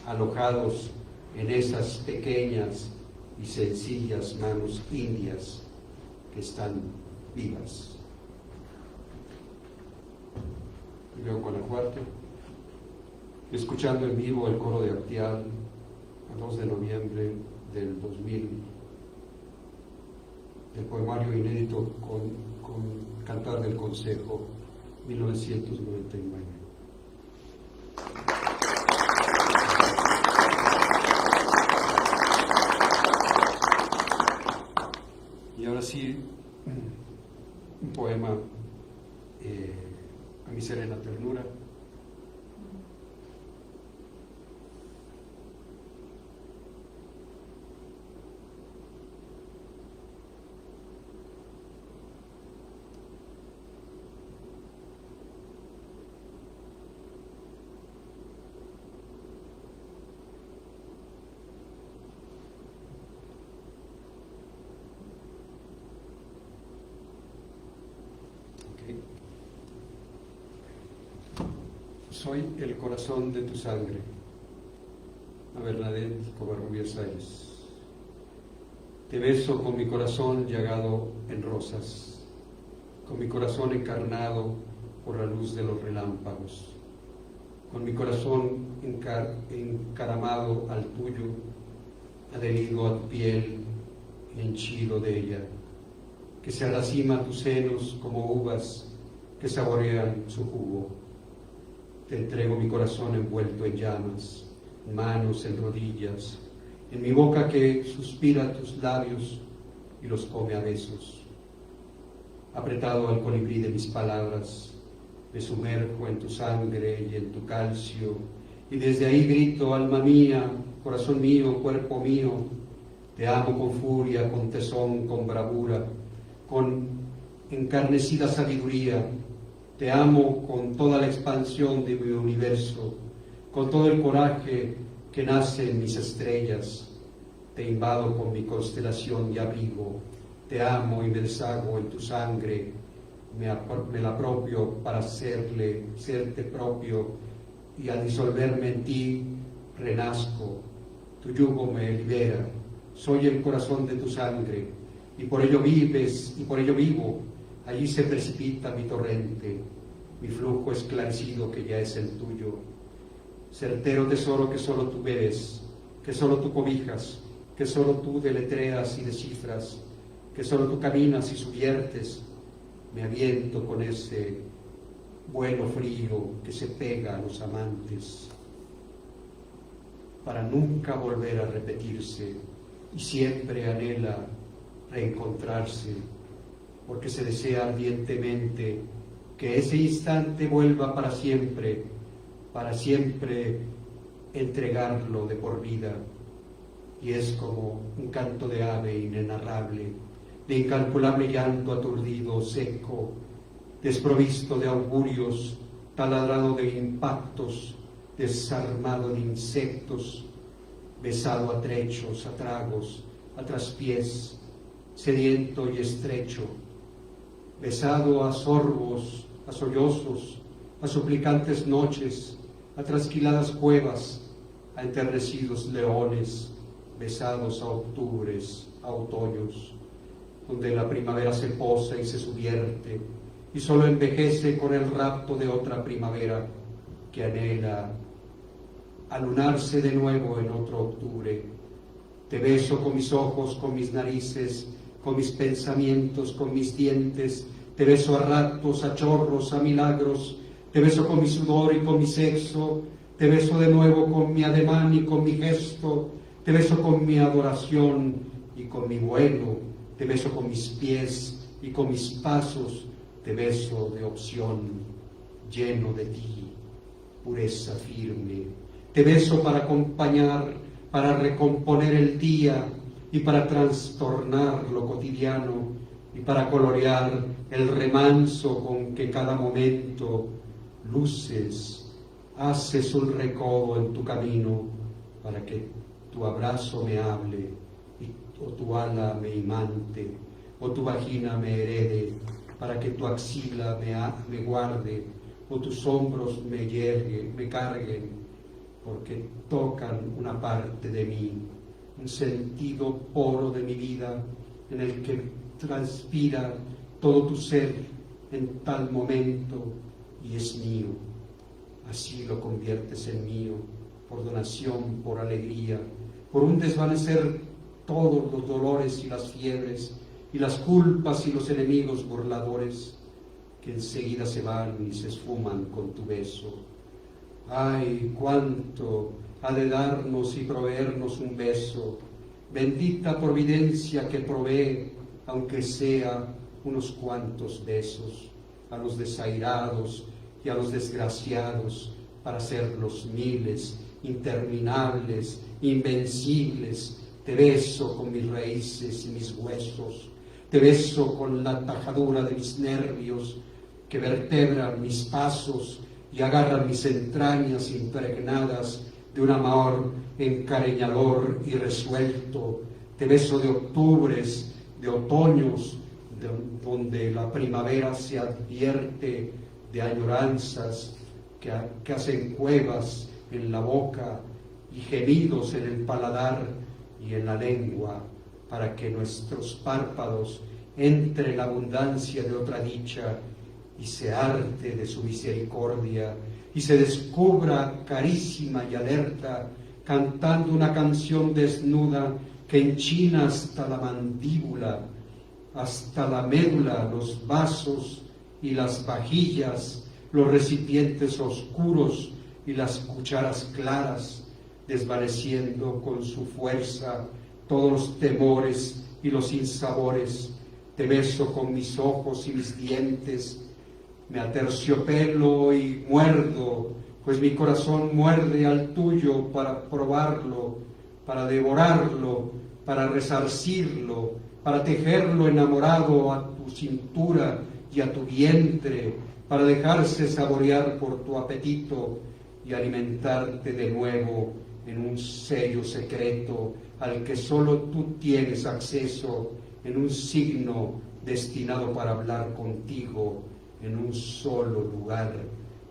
alojados en esas pequeñas y sencillas manos indias que están vivas. León, Guanajuato, escuchando en vivo el coro de Actial, el 2 de noviembre del 2000, el poemario inédito con Cantar del Consejo, 1999. Y ahora sí, un poema a mi serena ternura. Soy el corazón de tu sangre, a Bernadette Covarrubias Sáenz. Te beso con mi corazón llagado en rosas, con mi corazón encarnado por la luz de los relámpagos, con mi corazón encaramado al tuyo, adherido a tu piel y henchido de ella, que se arracima tus senos como uvas que saborean su jugo. Te entrego mi corazón envuelto en llamas, manos en rodillas, en mi boca que suspira tus labios y los come a besos. Apretado al colibrí de mis palabras, me sumerjo en tu sangre y en tu calcio, y desde ahí grito: alma mía, corazón mío, cuerpo mío, te amo con furia, con tesón, con bravura, con encarnecida sabiduría, te amo con toda la expansión de mi universo, con todo el coraje que nace en mis estrellas, te invado con mi constelación y abrigo, te amo y me deshago en tu sangre, me la apropio para serte propio, y al disolverme en ti, renazco, tu yugo me libera, soy el corazón de tu sangre, y por ello vives, y por ello vivo, allí se precipita mi torrente, mi flujo esclarecido que ya es el tuyo, certero tesoro que solo tú bebes, que solo tú cobijas, que solo tú deletreas y descifras, que solo tú caminas y subviertes. Me aviento con ese vuelo frío que se pega a los amantes, para nunca volver a repetirse, y siempre anhela reencontrarse, porque se desea ardientemente que ese instante vuelva para siempre entregarlo de por vida. Y es como un canto de ave inenarrable, de incalculable llanto aturdido, seco, desprovisto de augurios, taladrado de impactos, desarmado de insectos, besado a trechos, a tragos, a traspiés, sediento y estrecho, besado a sorbos, a sollozos, a suplicantes noches, a trasquiladas cuevas, a enternecidos leones, besados a octubres, a otoños, donde la primavera se posa y se subvierte, y solo envejece con el rapto de otra primavera que anhela alunarse de nuevo en otro octubre. Te beso con mis ojos, con mis narices, con mis pensamientos, con mis dientes, te beso a ratos, a chorros, a milagros, te beso con mi sudor y con mi sexo, te beso de nuevo con mi ademán y con mi gesto, te beso con mi adoración y con mi vuelo, te beso con mis pies y con mis pasos, te beso de opción, lleno de ti, pureza firme. Te beso para acompañar, para recomponer el día y para trastornar lo cotidiano y para colorear el remanso con que cada momento luces, haces un recodo en tu camino para que tu abrazo me hable o tu ala me imante o tu vagina me herede, para que tu axila me guarde o tus hombros me carguen, porque tocan una parte de mí, un sentido poro de mi vida en el que transpira todo tu ser en tal momento y es mío. Así lo conviertes en mío, por donación, por alegría, por un desvanecer todos los dolores y las fiebres y las culpas y los enemigos burladores que enseguida se van y se esfuman con tu beso. Ay, cuánto ha de darnos y proveernos un beso, bendita providencia que provee, aunque sea unos cuantos besos, a los desairados y a los desgraciados, para hacerlos miles, interminables, invencibles. Te beso con mis raíces y mis huesos, te beso con la tajadura de mis nervios que vertebran mis pasos y agarran mis entrañas impregnadas de un amor encareñador y resuelto. Te beso de octubres, de otoños, donde la primavera se advierte de añoranzas que hacen cuevas en la boca y gemidos en el paladar y en la lengua, para que nuestros párpados entre la abundancia de otra dicha y se arte de su misericordia y se descubra carísima y alerta, cantando una canción desnuda que enchina hasta la mandíbula, hasta la médula, los vasos y las vajillas, los recipientes oscuros y las cucharas claras, desvaneciendo con su fuerza todos los temores y los sinsabores. Te beso con mis ojos y mis dientes, me aterciopelo y muerdo, pues mi corazón muerde al tuyo para probarlo, para devorarlo, para resarcirlo, para tejerlo enamorado a tu cintura y a tu vientre, para dejarse saborear por tu apetito y alimentarte de nuevo en un sello secreto al que solo tú tienes acceso, en un signo destinado para hablar contigo, en un solo lugar,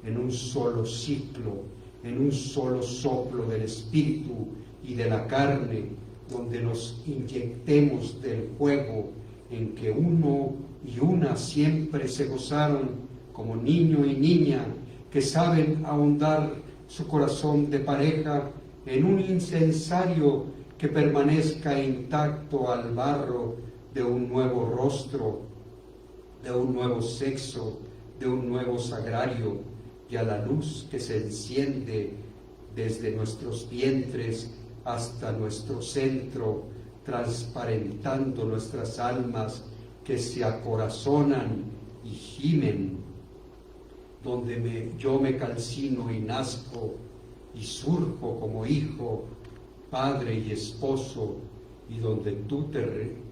en un solo ciclo, en un solo soplo del espíritu y de la carne, donde nos inyectemos del juego en que uno y una siempre se gozaron como niño y niña, que saben ahondar su corazón de pareja en un incensario que permanezca intacto al barro de un nuevo rostro, de un nuevo sexo, de un nuevo sagrario, y a la luz que se enciende desde nuestros vientres hasta nuestro centro, transparentando nuestras almas que se acorazonan y gimen, donde yo me calcino y nazco y surjo como hijo, padre y esposo, y donde tú te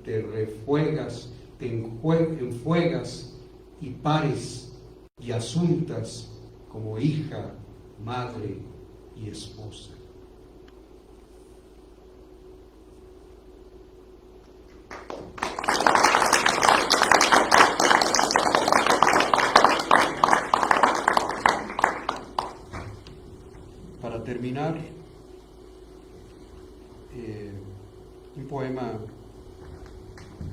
refuegas, te enfuegas y pares y asuntas como hija, madre y esposa. Para terminar, un poema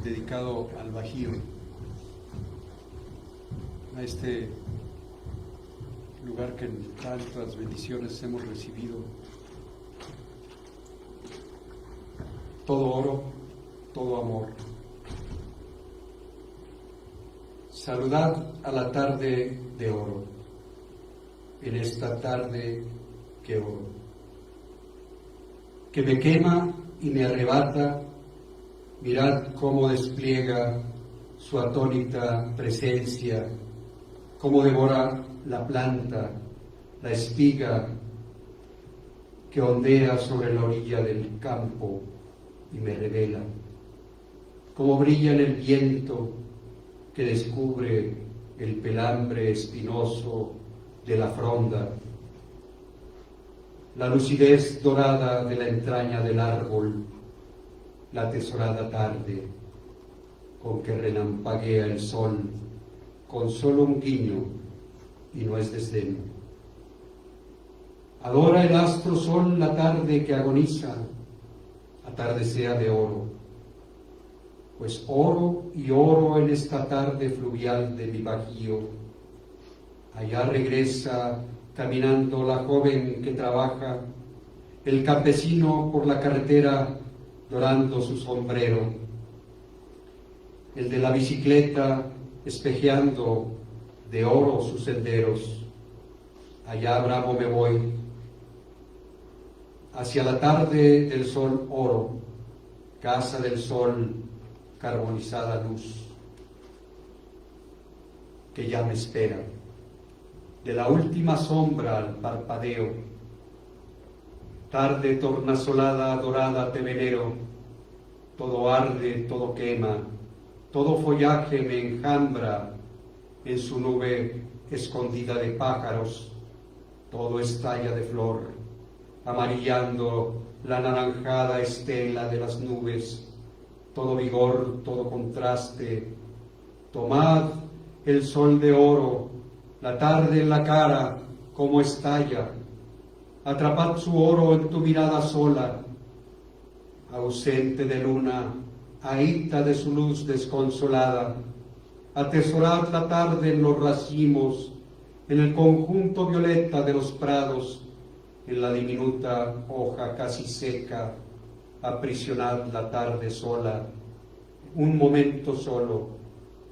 dedicado al Bajío, a este lugar que en tantas bendiciones hemos recibido. Todo oro, todo amor. Saludad a la tarde de oro, en esta tarde que oro, que me quema y me arrebata. Mirad cómo despliega su atónita presencia, cómo devora la planta, la espiga que ondea sobre la orilla del campo y me revela, cómo brilla en el viento que descubre el pelambre espinoso de la fronda, la lucidez dorada de la entraña del árbol, la atesorada tarde con que relampaguea el sol con solo un guiño y no es desdén. Adora el astro sol la tarde que agoniza, atardecea de oro, pues oro y oro en esta tarde fluvial de mi Bajío. Allá regresa caminando la joven que trabaja, el campesino por la carretera dorando su sombrero, el de la bicicleta espejeando de oro sus senderos. Allá bravo me voy, hacia la tarde del sol oro, casa del sol, carbonizada luz, que ya me espera. De la última sombra al parpadeo, tarde tornasolada, dorada te venero, todo arde, todo quema, todo follaje me enjambra en su nube escondida de pájaros, todo estalla de flor, amarillando la naranjada estela de las nubes, todo vigor, todo contraste. Tomad el sol de oro, la tarde en la cara, como estalla, Atrapad su oro en tu mirada sola, ausente de luna, ahita de su luz desconsolada. Atesorad la tarde en los racimos, en el conjunto violeta de los prados, en la diminuta hoja casi seca. Aprisionad la tarde sola, un momento solo,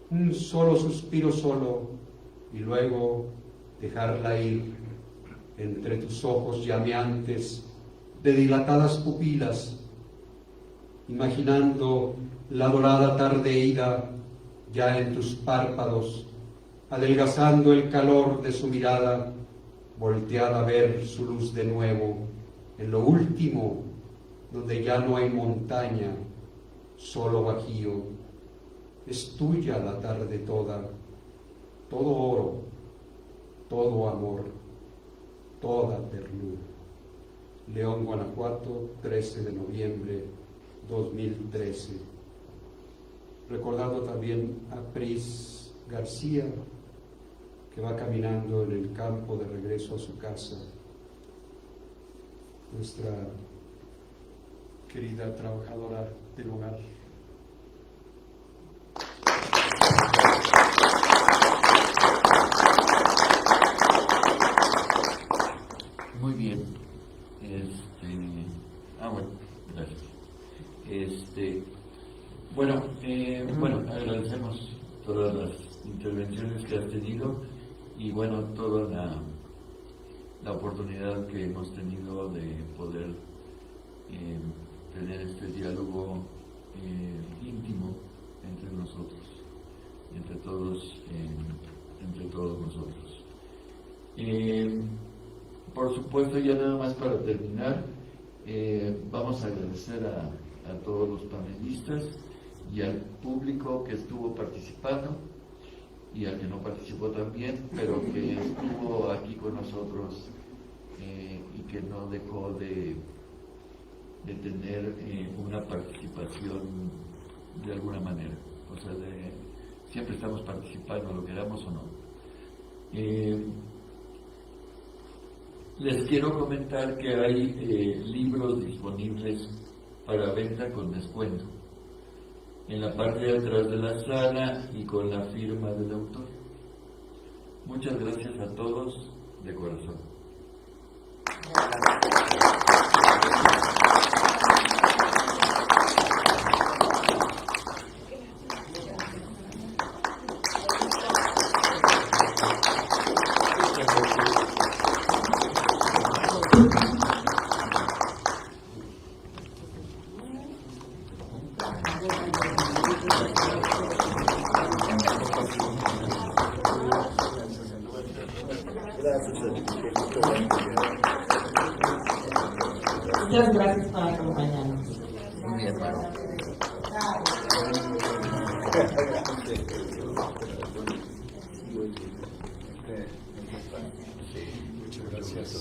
un solo suspiro solo, y luego dejarla ir entre tus ojos llameantes de dilatadas pupilas, imaginando la dorada tarde ida ya en tus párpados, adelgazando el calor de su mirada, voltead a ver su luz de nuevo, en lo último, donde ya no hay montaña, solo bajío. Es tuya la tarde toda, todo oro, todo amor, toda ternura. León, Guanajuato, 13 de noviembre 2013. Recordando también a Pris García, que va caminando en el campo de regreso a su casa. Nuestra querida trabajadora del hogar. Muy bien. Bueno, gracias. Bueno, agradecemos todas las intervenciones que has tenido y bueno, toda la oportunidad que hemos tenido de poder tener este diálogo íntimo entre nosotros, entre todos nosotros. Por supuesto, ya nada más para terminar, vamos a agradecer a todos los panelistas y al público que estuvo participando y al que no participó también, pero que estuvo aquí con nosotros y que no dejó de tener una participación de alguna manera, o sea, siempre estamos participando, lo queramos o no. Les quiero comentar que hay libros disponibles para venta con descuento en la parte de atrás de la sala y con la firma del autor. Muchas gracias a todos de corazón. Muchas gracias por acompañarnos. Muy bien, hermano. Muchas gracias.